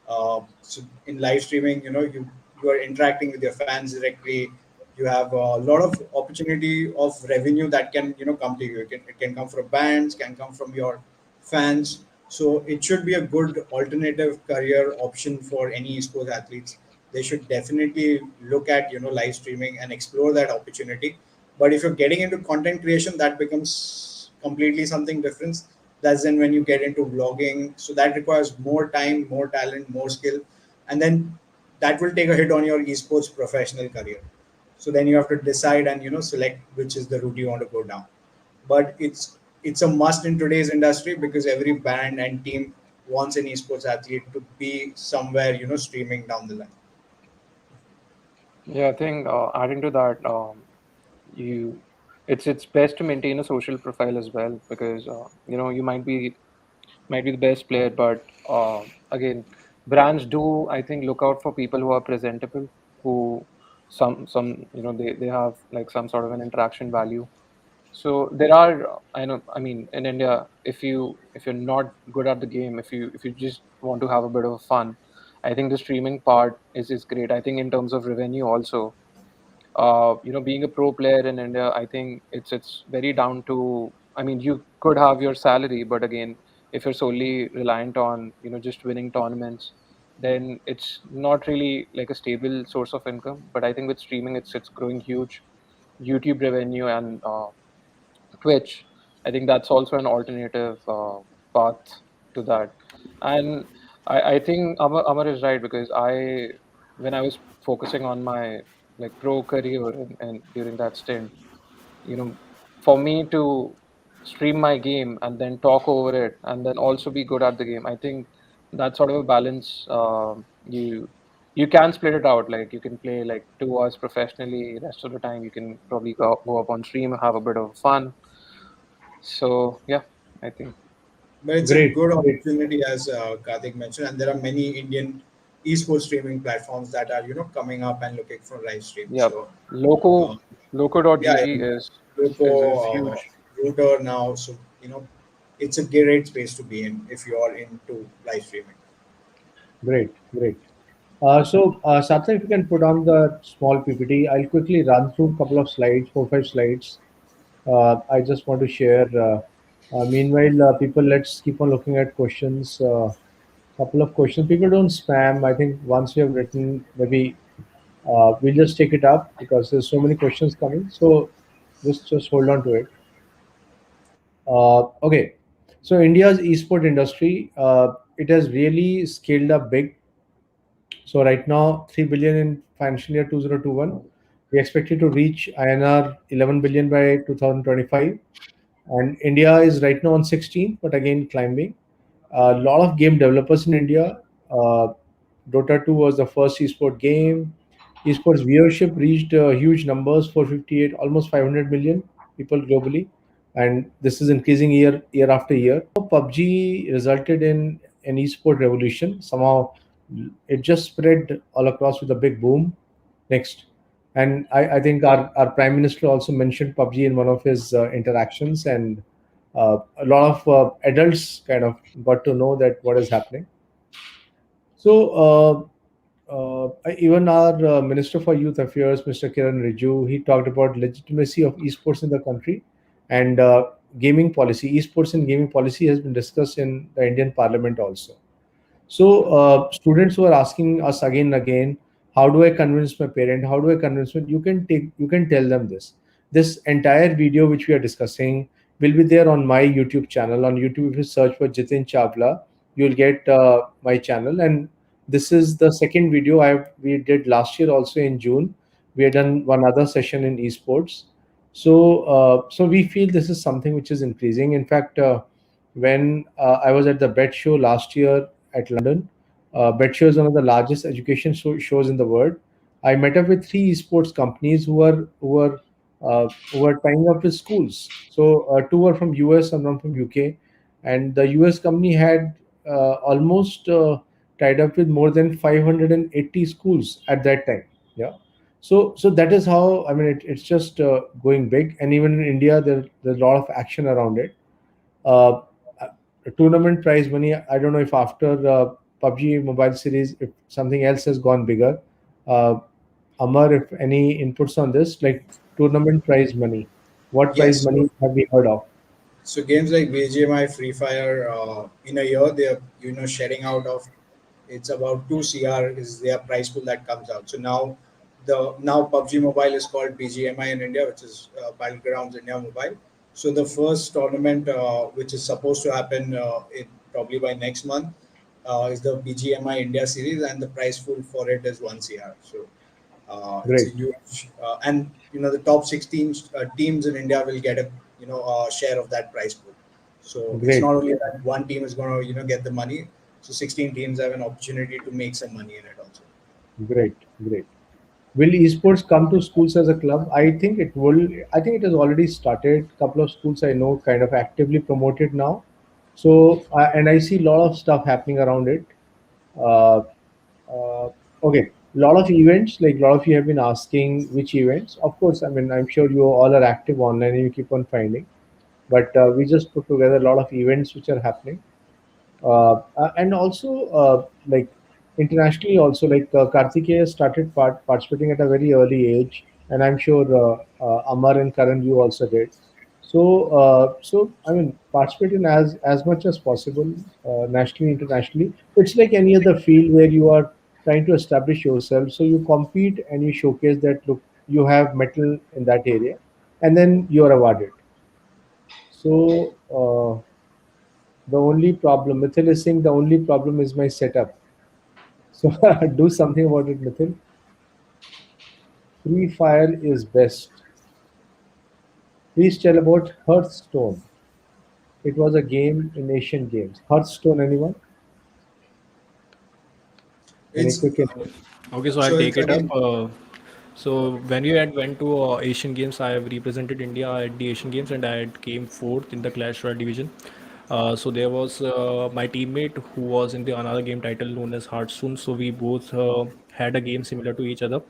so in live streaming, you are interacting with your fans directly. You have a lot of opportunity of revenue that can come to you. It can come from bands, can come from your fans. So it should be a good alternative career option for any esports athletes. They should definitely look at live streaming and explore that opportunity. But if you're getting into content creation, that becomes completely something different. That's then when you get into vlogging, so that requires more time, more talent, more skill, and then that will take a hit on your esports professional career. So then you have to decide and select which is the route you want to go down. But it's a must in today's industry because every band and team wants an esports athlete to be somewhere streaming down the line. Yeah, I think adding to that, you it's best to maintain a social profile as well, because you might be the best player, but again, brands do, I think, look out for people who are presentable, who some they have like some sort of an interaction value. So there are, I mean, in India, if you're not good at the game, if you just want to have a bit of fun, I think the streaming part is great. I think in terms of revenue also, being a pro player in India, I think it's very down to. I mean, you could have your salary, but again, if you're solely reliant on just winning tournaments, then it's not really like a stable source of income. But I think with streaming, it's growing huge. YouTube revenue and Twitch, I think that's also an alternative path to that. And I think Amar is right, because when I was focusing on my like pro career and during that stint, you know, for me to stream my game and then talk over it and then also be good at the game, I think that's sort of a balance. You can split it out. Like you can play like 2 hours professionally, rest of the time you can probably go up on stream, have a bit of fun. So yeah, I think. But it's a great, good great. opportunity, as Karthik mentioned, and there are many Indian esports streaming platforms that are coming up and looking for live stream. Yeah, So Loco uh, yeah, Loco.gg is Loco, huge. Router now. So it's a great space to be in if you are into live streaming. Great, great. Satya, if you can put on the small PPT, I'll quickly run through a couple of slides, 4 5 slides. I just want to share. Meanwhile, people, let's keep on looking at questions. Couple of questions. People don't spam. I think once you have written, maybe we'll just take it up because there's so many questions coming. So just hold on to it. Okay. So India's esport industry, it has really scaled up big. So right now, 3 billion in financial year 2021. We expect it to reach INR 11 billion by 2025. And India is right now on 16th, but again climbing. A lot of game developers in India. Uh, Dota 2 was the first esport game. Esports viewership reached huge numbers, 458, almost 500 million people globally, and this is increasing year after year. PUBG resulted in an esport revolution. Somehow, it just spread all across with a big boom. Next, and I think our prime minister also mentioned PUBG in one of his interactions, and a lot of adults kind of got to know that what is happening. So even our Minister for Youth Affairs, Mr. Kiran Rijiju, he talked about legitimacy of esports in the country and gaming policy. Esports and gaming policy has been discussed in the Indian Parliament also. So students who are asking us again and again, how do I convince my parent? How do I convince them? You can tell them this. This entire video which we are discussing will be there on my YouTube channel. On YouTube, if you search for Jitin Chawla, you'll get my channel, and This is the second video we did last year also in June. We had done one other session in esports. So we feel this is something which is increasing. In fact, when I was at the Bet Show last year at London, Bet Show is one of the largest education shows in the world. I met up with three esports companies who were tying up with schools. So two were from US and one from UK, and the US company had almost tied up with more than 580 schools at that time. Yeah. So that is how, I mean, it's just going big, and even in India there's a lot of action around it. uh, Tournament prize money, I don't know if after PUBG Mobile series, if something else has gone bigger. uh, Amar, if any inputs on this, like tournament prize money, what prize Yes. money have we heard of? So games like BGMI, Free Fire, in a year they're shedding out of, it's about 2 CR is their price pool that comes out. So now PUBG Mobile is called BGMI in India, which is Battlegrounds India Mobile. So the first tournament, which is supposed to happen probably by next month, is the BGMI India series, and the price pool for it is 1 CR. So it's a Great, huge, and the top 16 teams in India will get a share of that prize pool. So it's great, not only that one team is going to get the money. So 16 teams have an opportunity to make some money in it also. great, great. Will esports come to schools as a club? I think it will. I think it has already started. Couple of schools I know kind of actively promote it now. So and I see a lot of stuff happening around it. Uh, okay, a lot of events. Like a lot of you have been asking which events. Of course, I mean I'm sure you all are active online and you keep on finding. But we just put together a lot of events which are happening. And also like internationally also, like Kartikeya started participating at a very early age, and I'm sure Amar and Karan you also did. So I mean participate in as much as possible, nationally, internationally. It's like any other field where you are trying to establish yourself, so you compete and you showcase that, look, you have metal in that area, and then you are awarded. So the only problem, Mithil is saying the only problem is my setup. So do something about it, Mithil. Free Fire is best. Please tell about Hearthstone. It was a game in Asian Games. Hearthstone, anyone? Any It's quick info? Okay, so I'll so it's take it up. again. So when you had went to Asian Games, I have represented India at the Asian Games, and I had came fourth in the Clash Royale division. So there was my teammate who was in the another game title known as Hearthstone. So we both had a game similar to each other.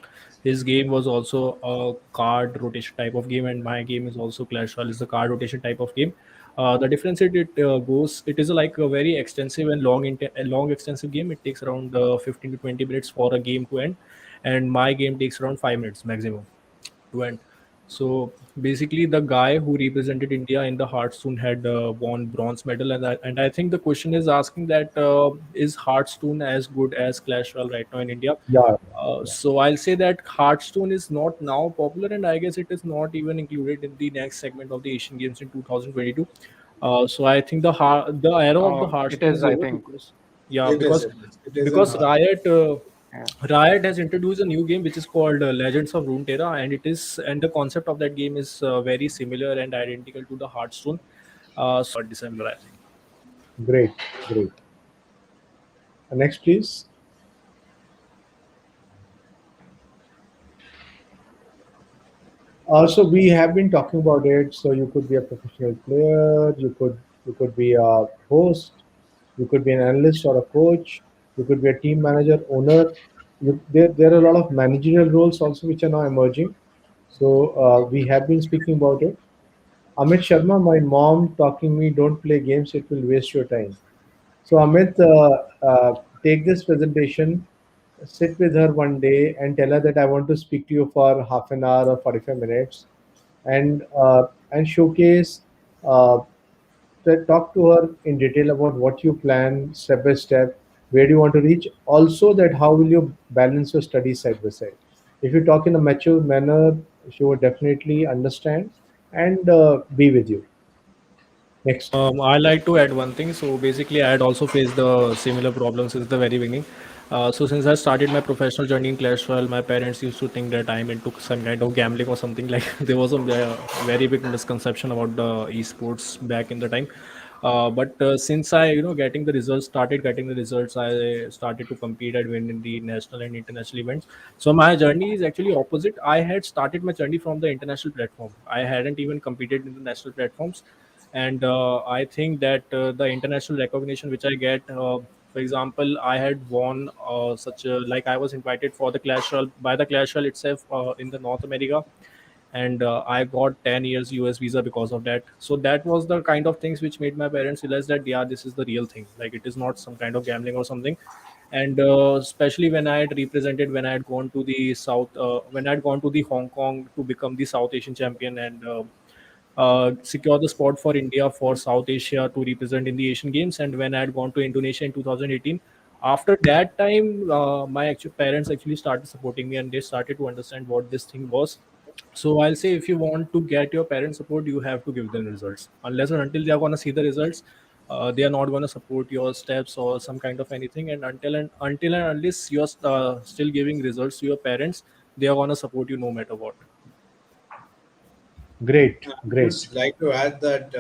His game was also a card rotation type of game, and my game is also Clash Royale is a card rotation type of game. The difference it goes, it is like a very extensive and a long extensive game. It takes around 15 to 20 minutes for a game to end, and my game takes around 5 minutes maximum to end. So basically, the guy who represented India in the Hearthstone had won bronze medal, and I think the question is asking that is Hearthstone as good as Clash Royale right now in India? Yeah, yeah. So I'll say that Hearthstone is not now popular, and I guess it is not even included in the next segment of the Asian Games in 2022. So I think the era of the It Hearthstone is, is I over think. because yeah, It is. because It is. It is in because her. Yeah. Riot has introduced a new game which is called Legends of Runeterra, and the concept of that game is very similar and identical to the Hearthstone. December, I think. Great, great. Next, please. Also, we have been talking about it. So you could be a professional player. You could be a host. You could be an analyst or a coach. You could be a team manager, owner. There are a lot of managerial roles also which are now emerging. So we have been speaking about it. Amit Sharma, my mom talking me, don't play games, it will waste your time. So Amit, take this presentation, sit with her one day and tell her that I want to speak to you for half an hour or 45 minutes, and showcase, uh, talk to her in detail about what you plan step by step, where do you want to reach. Also, that how will you balance your studies side by side. If you talk in a mature manner, she will definitely understand and be with you. Next. I like to add one thing. So basically, I had also faced the similar problems since the very beginning. So since I started my professional journey in Clash Royale, my parents used to think that I'm into some kind of gambling or something. Like there was a very big misconception about the esports back in the time. But since I, getting the results, started getting the results, I started to compete and win in the national and international events. So my journey is actually opposite. I had started my journey from the international platform. I hadn't even competed in the national platforms, and I think that the international recognition which I get, for example, I had won such a, like I was invited for the Clash Royale by the Clash Royale itself in the North America, and I got 10 years US visa because of that. So that was the kind of things which made my parents realize that yeah, this is the real thing, like it is not some kind of gambling or something. And especially when I had represented, when I had gone to the south, when I had gone to the Hong Kong to become the South Asian champion, and secure the spot for India for South Asia to represent in the Asian Games. And when I had gone to Indonesia in 2018, after that time, my actual parents actually started supporting me, and they started to understand what this thing was. So I'll say, if you want to get your parents' support, you have to give them results. Unless and until they are gonna see the results, they are not gonna support your steps or some kind of anything. And until and unless you're still giving results to your parents, they are gonna support you no matter what. Great, I would great. just like to add that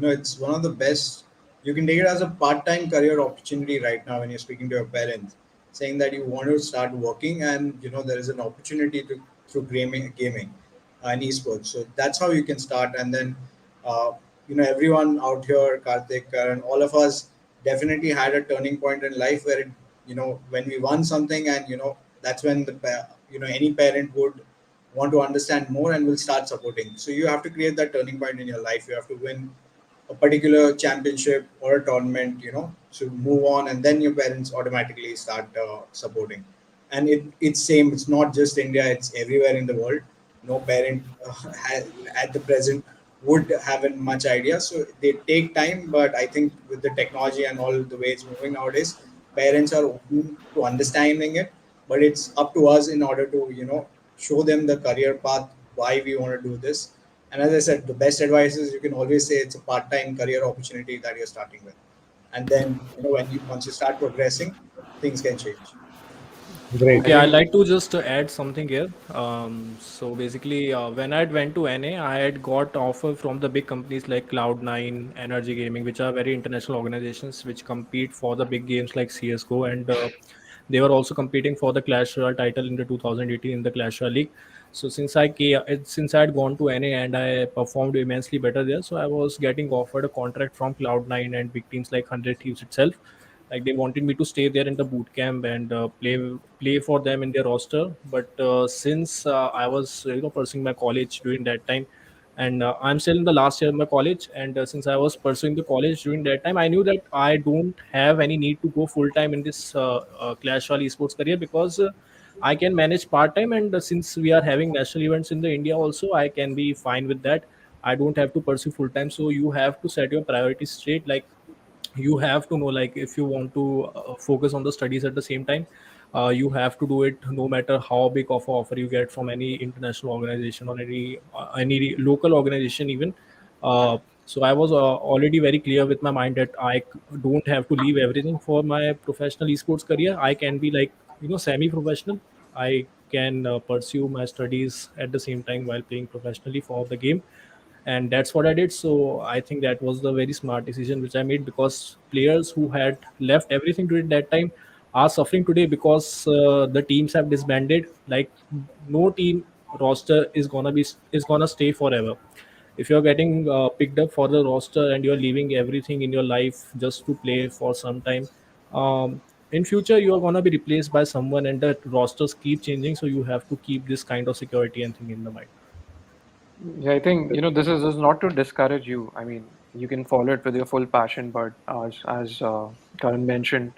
it's one of the best. You can take it as a part-time career opportunity right now when you're speaking to your parents, saying that you want to start working, and there is an opportunity to through gaming, and esports. So that's how you can start, and then uh, everyone out here, Karthik, and all of us definitely had a turning point in life where when we won something, and that's when any parent would want to understand more and will start supporting. So you have to create that turning point in your life. You have to win a particular championship or a tournament, to move on, and then your parents automatically start supporting. And it's same. It's not just India. It's everywhere in the world. No parent at the present would have much idea. So they take time, but I think with the technology and all the way it's moving nowadays, parents are open to understanding it. But it's up to us in order to show them the career path, why we want to do this. And as I said, the best advice is you can always say it's a part-time career opportunity that you're starting with, and then when you once you start progressing, things can change. Great. I Okay, I'd think like to just add something here. So basically, when I went to NA, I had got offer from the big companies like Cloud9, Energy Gaming, which are very international organizations which compete for the big games like CS:GO, and they were also competing for the Clash Royale title in the 2018 in the Clash Royale League. So since I had gone to NA and I performed immensely better there, so I was getting offered a contract from Cloud9 and big teams like 100 Thieves itself. Like they wanted me to stay there in the boot camp and play for them in their roster. But since I was pursuing my college during that time, and I'm still in the last year of my college, and since I was pursuing the college during that time, I knew that I don't have any need to go full time in this Clash Royale esports career, because I can manage part time, and since we are having national events in the India also, I can be fine with that. I don't have to pursue full time. So you have to set your priorities straight. Like you have to know, like if you want to focus on the studies at the same time, you have to do it no matter how big of a offer you get from any international organization or any local organization even. So I was already very clear with my mind that don't have to leave everything for my professional esports career. I can be like semi professional. I can pursue my studies at the same time while playing professionally for the game, and that's what I did. So I think that was the very smart decision which I made, because players who had left everything during that time are suffering today, because the teams have disbanded. Like no team roster is gonna stay forever. If you're getting picked up for the roster and you're leaving everything in your life just to play for some time, in future you are going to be replaced by someone, and the rosters keep changing, so you have to keep this kind of security and thing in the mind. Yeah, I think this is not to discourage you. I mean, you can follow it with your full passion, but as Karan mentioned,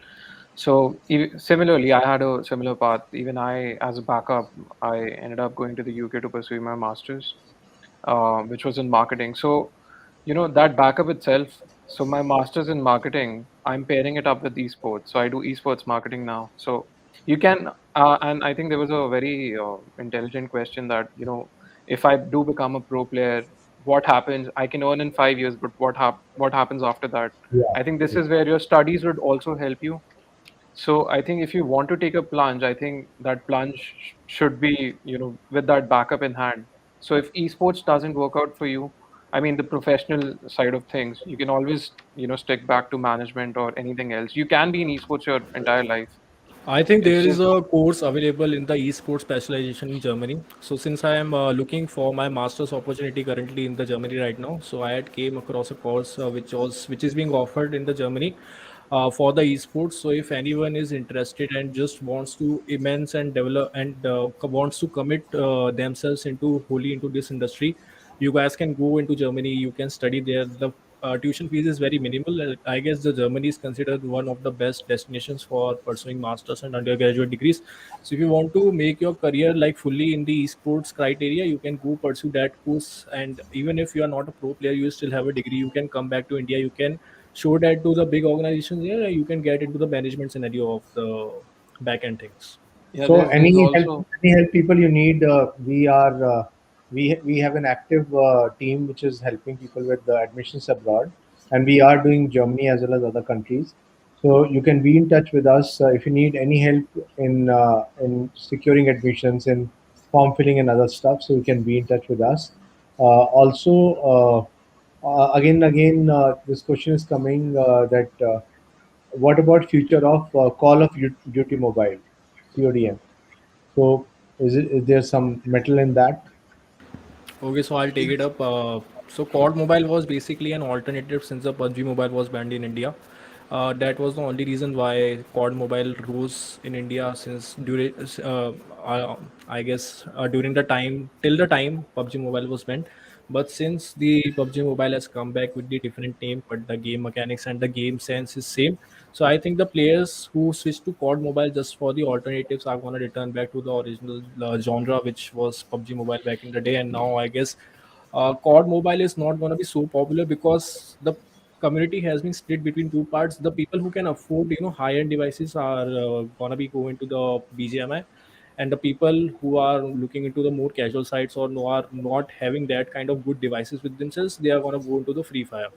so similarly, I had a similar path. Even I, as a backup, I ended up going to the UK to pursue my master's, which was in marketing. So, that backup itself. So my master's in marketing, I'm pairing it up with esports. So I do esports marketing now. So you can, and I think there was a very intelligent question that if I do become a pro player, what happens. I can earn in 5 years, but what happens after that? Yeah. I think this is where your studies would also help you. So I think if you want to take a plunge, I think that plunge should be, with that backup in hand. So if esports doesn't work out for you, I mean the professional side of things, you can always, stick back to management or anything else. You can be in esports your entire life. I think It's there is just a course available in the esports specialization in Germany. So since I am looking for my master's opportunity currently in the Germany right now, so I had came across a course which is being offered in the Germany for the esports. So if anyone is interested and just wants to immense and develop and wants to commit themselves into wholly into this industry, you guys can go into Germany. You can study there. The tuition fees is very minimal. I guess the Germany is considered one of the best destinations for pursuing masters and undergraduate degrees. So if you want to make your career like fully in the esports criteria, you can go pursue that course. And even if you are not a pro player, you still have a degree. You can come back to India. You can show that to the big organizations here. You can get into the management scenario of the back end things. yeah. So There's also any help people you need, we have an active team which is helping people with the admissions abroad, and we are doing Germany as well as other countries. So you can be in touch with us if you need any help in securing admissions, in form filling and other stuff. So you can be in touch with us. Again, this question is coming that what about future of Call of Duty Mobile, CODM? So is there some metal in that? Okay, so I'll take it up. So COD Mobile was basically an alternative since the PUBG Mobile was banned in India. That was the only reason why COD Mobile rose in India since during, I guess, during the time till the time PUBG Mobile was banned. But since the PUBG Mobile has come back with the different name, but the game mechanics and the game sense is same. So I think the players who switch to COD Mobile just for the alternatives are gonna return back to the original genre, which was PUBG Mobile back in the day. And now I guess COD Mobile is not gonna be so popular because the community has been split between two parts. The people who can afford, high-end devices are gonna be going to the BGMI, and the people who are looking into the more casual sites or no are not having that kind of good devices with themselves, they are gonna go into the Free Fire.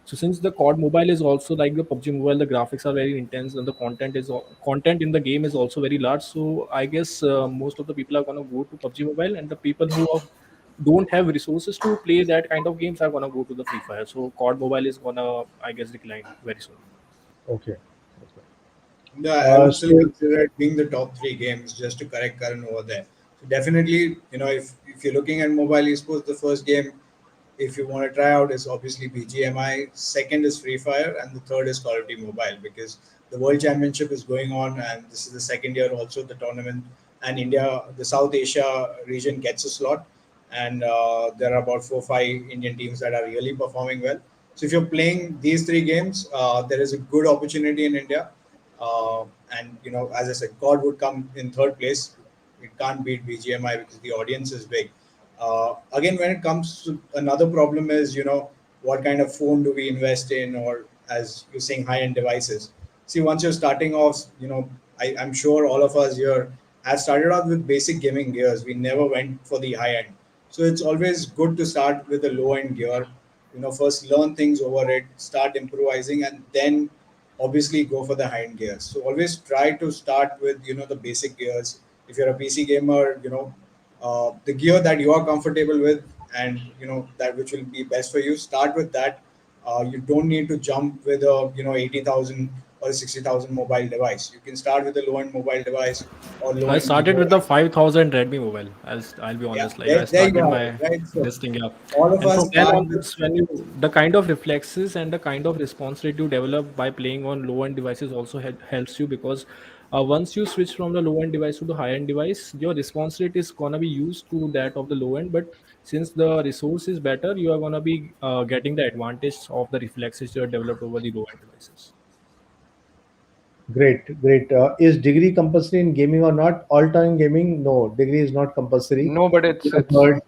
So since the COD Mobile is also like the PUBG Mobile, the graphics are very intense and the content in the game is also very large. So I guess most of the people are gonna go to PUBG Mobile, and the people who don't have resources to play that kind of games are gonna go to the Free Fire. So COD Mobile is gonna, I guess, decline very soon. Okay. Okay. Yeah, I would still So consider it being the top three games, just to correct Karan over there. So definitely, if you're looking at mobile esports, the first game, if you want to try out, is obviously BGMI. Second is Free Fire, and the third is Call of Duty Mobile, because the World Championship is going on, and this is the second year also the tournament. And India, the South Asia region, gets a slot, and there are about 4 5 Indian teams that are really performing well. So if you're playing these three games, there is a good opportunity in India. And as I said, COD would come in third place. It can't beat BGMI because the audience is big. Again, when it comes to another problem is, what kind of phone do we invest in, or as you're saying, high-end devices. See, once you're starting off, I'm sure all of us here have started out with basic gaming gears. We never went for the high end. So it's always good to start with a low-end gear. First learn things over it, start improvising, and then obviously go for the high-end gears. So always try to start with the basic gears. If you're a PC gamer, the gear that you are comfortable with, and that which will be best for you, start with that. You don't need to jump with a 80,000 or 60,000 mobile device. You can start with a low end mobile device or low I end started with keyboard. the 5000 Redmi mobile. I'll be Yeah, honest. Like I there you started have it, my right? So this thing up, all of and us from then start with. onwards, when you the kind of reflexes and the kind of response rate you develop by playing on low end devices also helps you, because once you switch from the low end device to the high end device, your response rate is gonna be used to that of the low end. But since the resource is better, you are gonna be getting the advantage of the reflexes you have developed over the low end devices. great, great. Is degree compulsory in gaming or not? All time gaming? No, degree is not compulsory. no, but You it's have it's heard,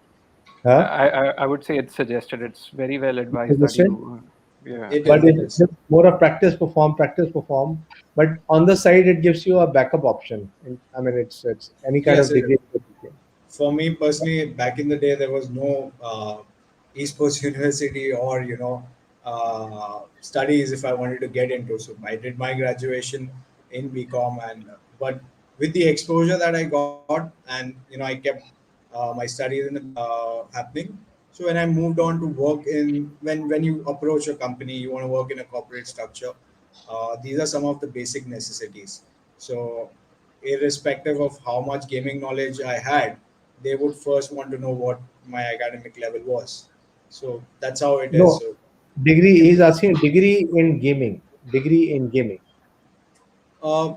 huh? I would say it's suggested. It's very well advised that Suggested, you, yeah. It but is, it it's is. just more of practice, perform, practice, perform. But on the side, it gives you a backup option. I mean, it's any kind Yes, of it is. degree. For me personally, back in the day, there was no esports university or studies if I wanted to get into. So I did my graduation in BCom, and but with the exposure that I got, and I kept my studies in the happening. So when I moved on to work in, when you approach a company, you want to work in a corporate structure. These are some of the basic necessities. So irrespective of how much gaming knowledge I had, they would first want to know what my academic level was. So that's how it is. No, So degree. He's asking degree in gaming. Degree in gaming. uh,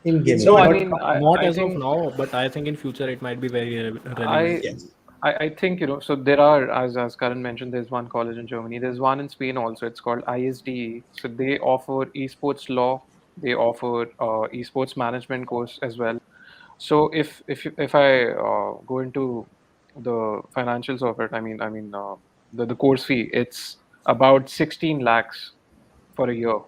In it's gaming, No, I not. not mean, Not I as of think now, but I think in future it might be very relevant. I Yes. I think, so there are, as Karan mentioned, there's one college in Germany. There's one in Spain also. It's called ISDE. So they offer esports law. They offer esports management course as well. So if I go into the financials of it, the course fee, it's about 16 lakhs for a year.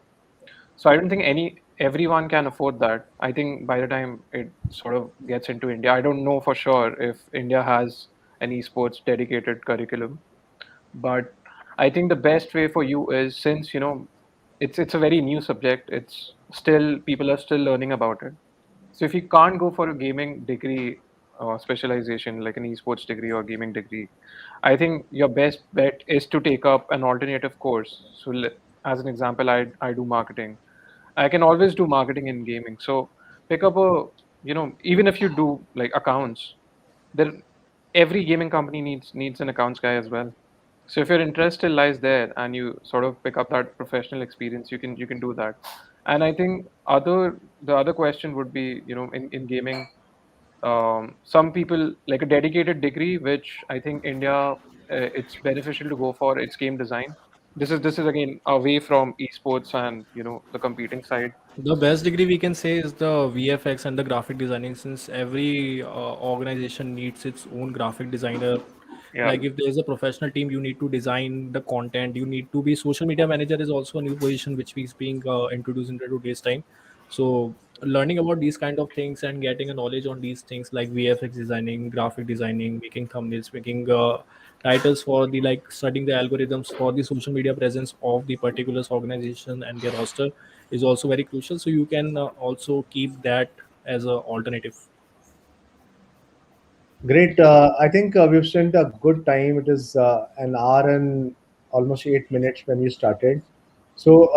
So I don't think everyone can afford that. I think by the time it sort of gets into India, I don't know for sure if India has an esports dedicated curriculum. But I think the best way for you is, since it's a very new subject, it's still, people are still learning about it. So if you can't go for a gaming degree specialization like an esports degree or gaming degree, I think your best bet is to take up an alternative course. So as an example, I do marketing. I can always do marketing in gaming. So pick up even if you do like accounts, there every gaming company needs an accounts guy as well. So if your interest still lies there and you sort of pick up that professional experience, you can do that. And I think the other question would be, in gaming, some people like a dedicated degree, which I think India, it's beneficial to go for. It's game design. This is again away from esports and the competing side. The best degree we can say is the VFX and the graphic designing, since every organization needs its own graphic designer. Yeah. Like if there is a professional team, you need to design the content. You need to be social media manager is also a new position which is being introduced into today's time. So learning about these kind of things and getting a knowledge on these things like VFX designing, graphic designing, making thumbnails, making titles for the like studying the algorithms for the social media presence of the particular organization and their roster is also very crucial. So you can also keep that as a alternative. great. I think we've spent a good time. It is an hour and almost 8 minutes when we started. So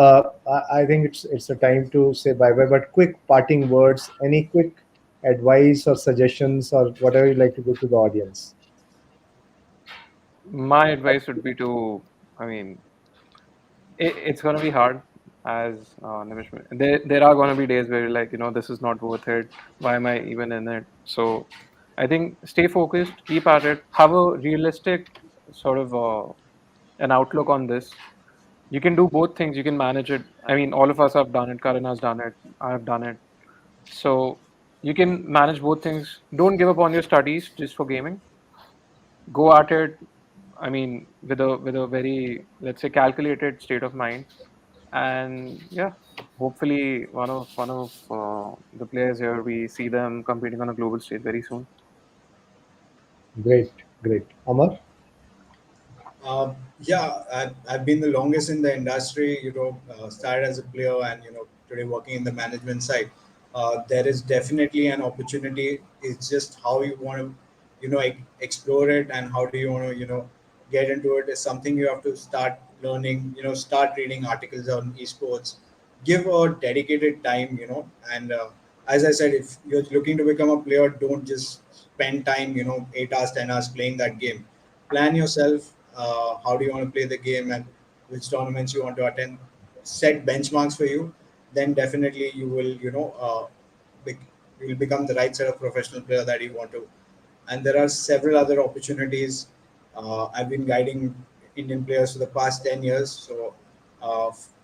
I think it's a time to say bye bye. But quick parting words. Any quick advice or suggestions or whatever you like to give to the audience. My advice would be to, I mean, it's going to be hard, as Nimish there are going to be days where you're like, this is not worth it. Why am I even in it? So I think stay focused, keep at it, have a realistic sort of an outlook on this. You can do both things. You can manage it. I mean, all of us have done it. Karan has done it. I have done it. So you can manage both things. Don't give up on your studies just for gaming. Go at it. I mean, with a very, let's say, calculated state of mind. And yeah, hopefully one of the players here, we see them competing on a global stage very soon. Great, great. Amar. Yeah, I've been the longest in the industry. Started as a player, and today working in the management side. There is definitely an opportunity. It's just how you want to, explore it, and how do you want to, get into it. Is something you have to start learning. Start reading articles on esports. Give a dedicated time. And as I said, if you're looking to become a player, don't just spend time. 8 hours, 10 hours playing that game. Plan yourself. How do you want to play the game, and which tournaments you want to attend. Set benchmarks for you. Then definitely you will bec- you will become the right sort of professional player that you want to. And there are several other opportunities. I've been guiding Indian players for the past 10 years. So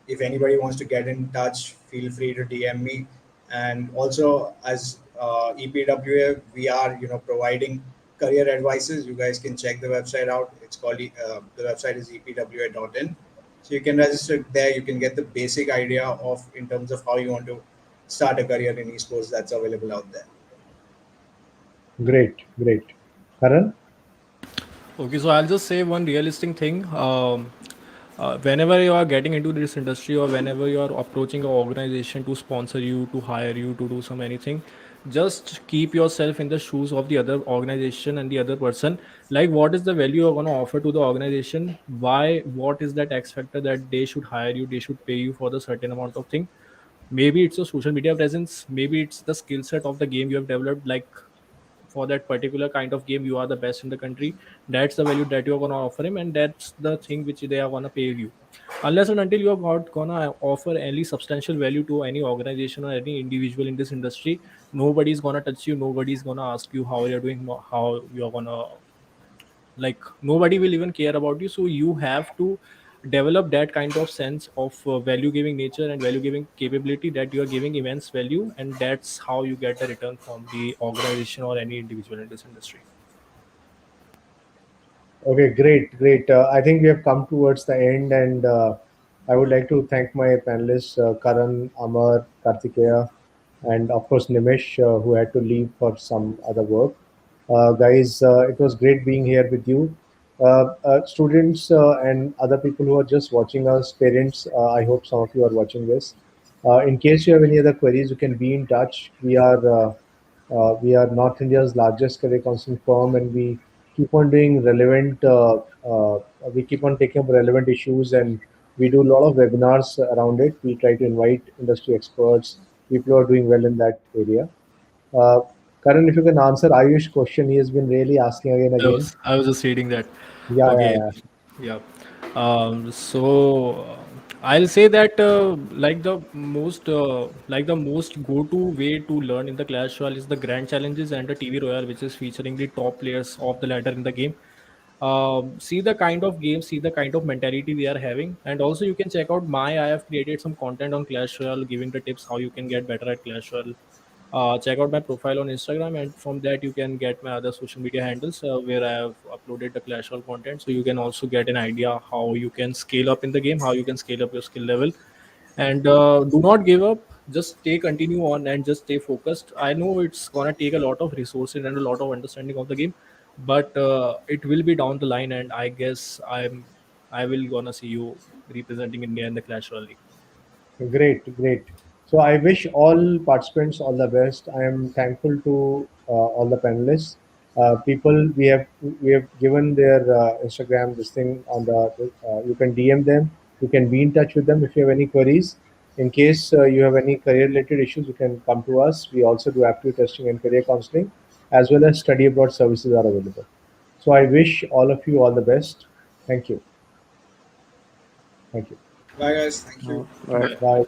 if anybody wants to get in touch, feel free to DM me. And also, as EPWA, we are providing career advices. You guys can check the website out. It's called the website is epwa.in. So you can register there. You can get the basic idea of in terms of how you want to start a career in esports. That's available out there. Great, great. Karan. Okay, so I'll just say one realistic thing. Whenever you are getting into this industry, or whenever you are approaching an organization to sponsor you, to hire you, to do some anything, just keep yourself in the shoes of the other organization and the other person. Like, what is the value you're gonna offer to the organization? Why? What is that X factor that they should hire you? They should pay you for the certain amount of thing. Maybe it's a social media presence. Maybe it's the skill set of the game you have developed. Like, for that particular kind of game you are the best in the country. That's the value that you're going to offer him, and that's the thing which they are going to pay you. Unless and until you are not going to offer any substantial value to any organization or any individual in this industry, nobody's going to touch you, nobody's going to ask you how you're doing, how you're going to, like, nobody will even care about you. So you have to develop that kind of sense of value giving nature and value giving capability, that you are giving immense value, and that's how you get the return from the organization or any individual in this industry. Okay, great, great. I think we have come towards the end, and I would like to thank my panelists, Karan, Amar, Kartikeya, and of course Nimish, who had to leave for some other work. Guys, it was great being here with you. Students and other people who are just watching us, parents, I hope some of you are watching this. In case you have any other queries, you can be in touch. We are North India's largest career counseling firm, and we keep on doing relevant. We keep on taking up relevant issues, and we do a lot of webinars around it. We try to invite industry experts, people who are doing well in that area. Uh, Karan, if you can answer Ayush's question, he has been really asking again and again. I was just reading that. Yeah, yeah, Okay, yeah. yeah. I'll say that like the most go-to way to learn in the Clash Royale is the Grand Challenges and the TV Royale, which is featuring the top players of the ladder in the game. See the kind of game, see the kind of mentality they are having, and also you can check out my. I have created some content on Clash Royale, giving the tips how you can get better at Clash Royale. Check out my profile on Instagram, and from that you can get my other social media handles where I have uploaded the Clash Royale content. So you can also get an idea how you can scale up in the game, how you can scale up your skill level, and do not give up. Just stay continue on and just stay focused. I know it's gonna take a lot of resources and a lot of understanding of the game, but it will be down the line, and I guess I will gonna see you representing India in the Clash Royale League. Great, great. So I wish all participants all the best. I am thankful to all the panelists. People we have given their Instagram this thing on the. You can DM them. You can be in touch with them if you have any queries. In case you have any career related issues, you can come to us. We also do active testing and career counseling, as well as study abroad services are available. So I wish all of you all the best. Thank you. Thank you. Bye, guys. Thank you. Right. Bye. Bye.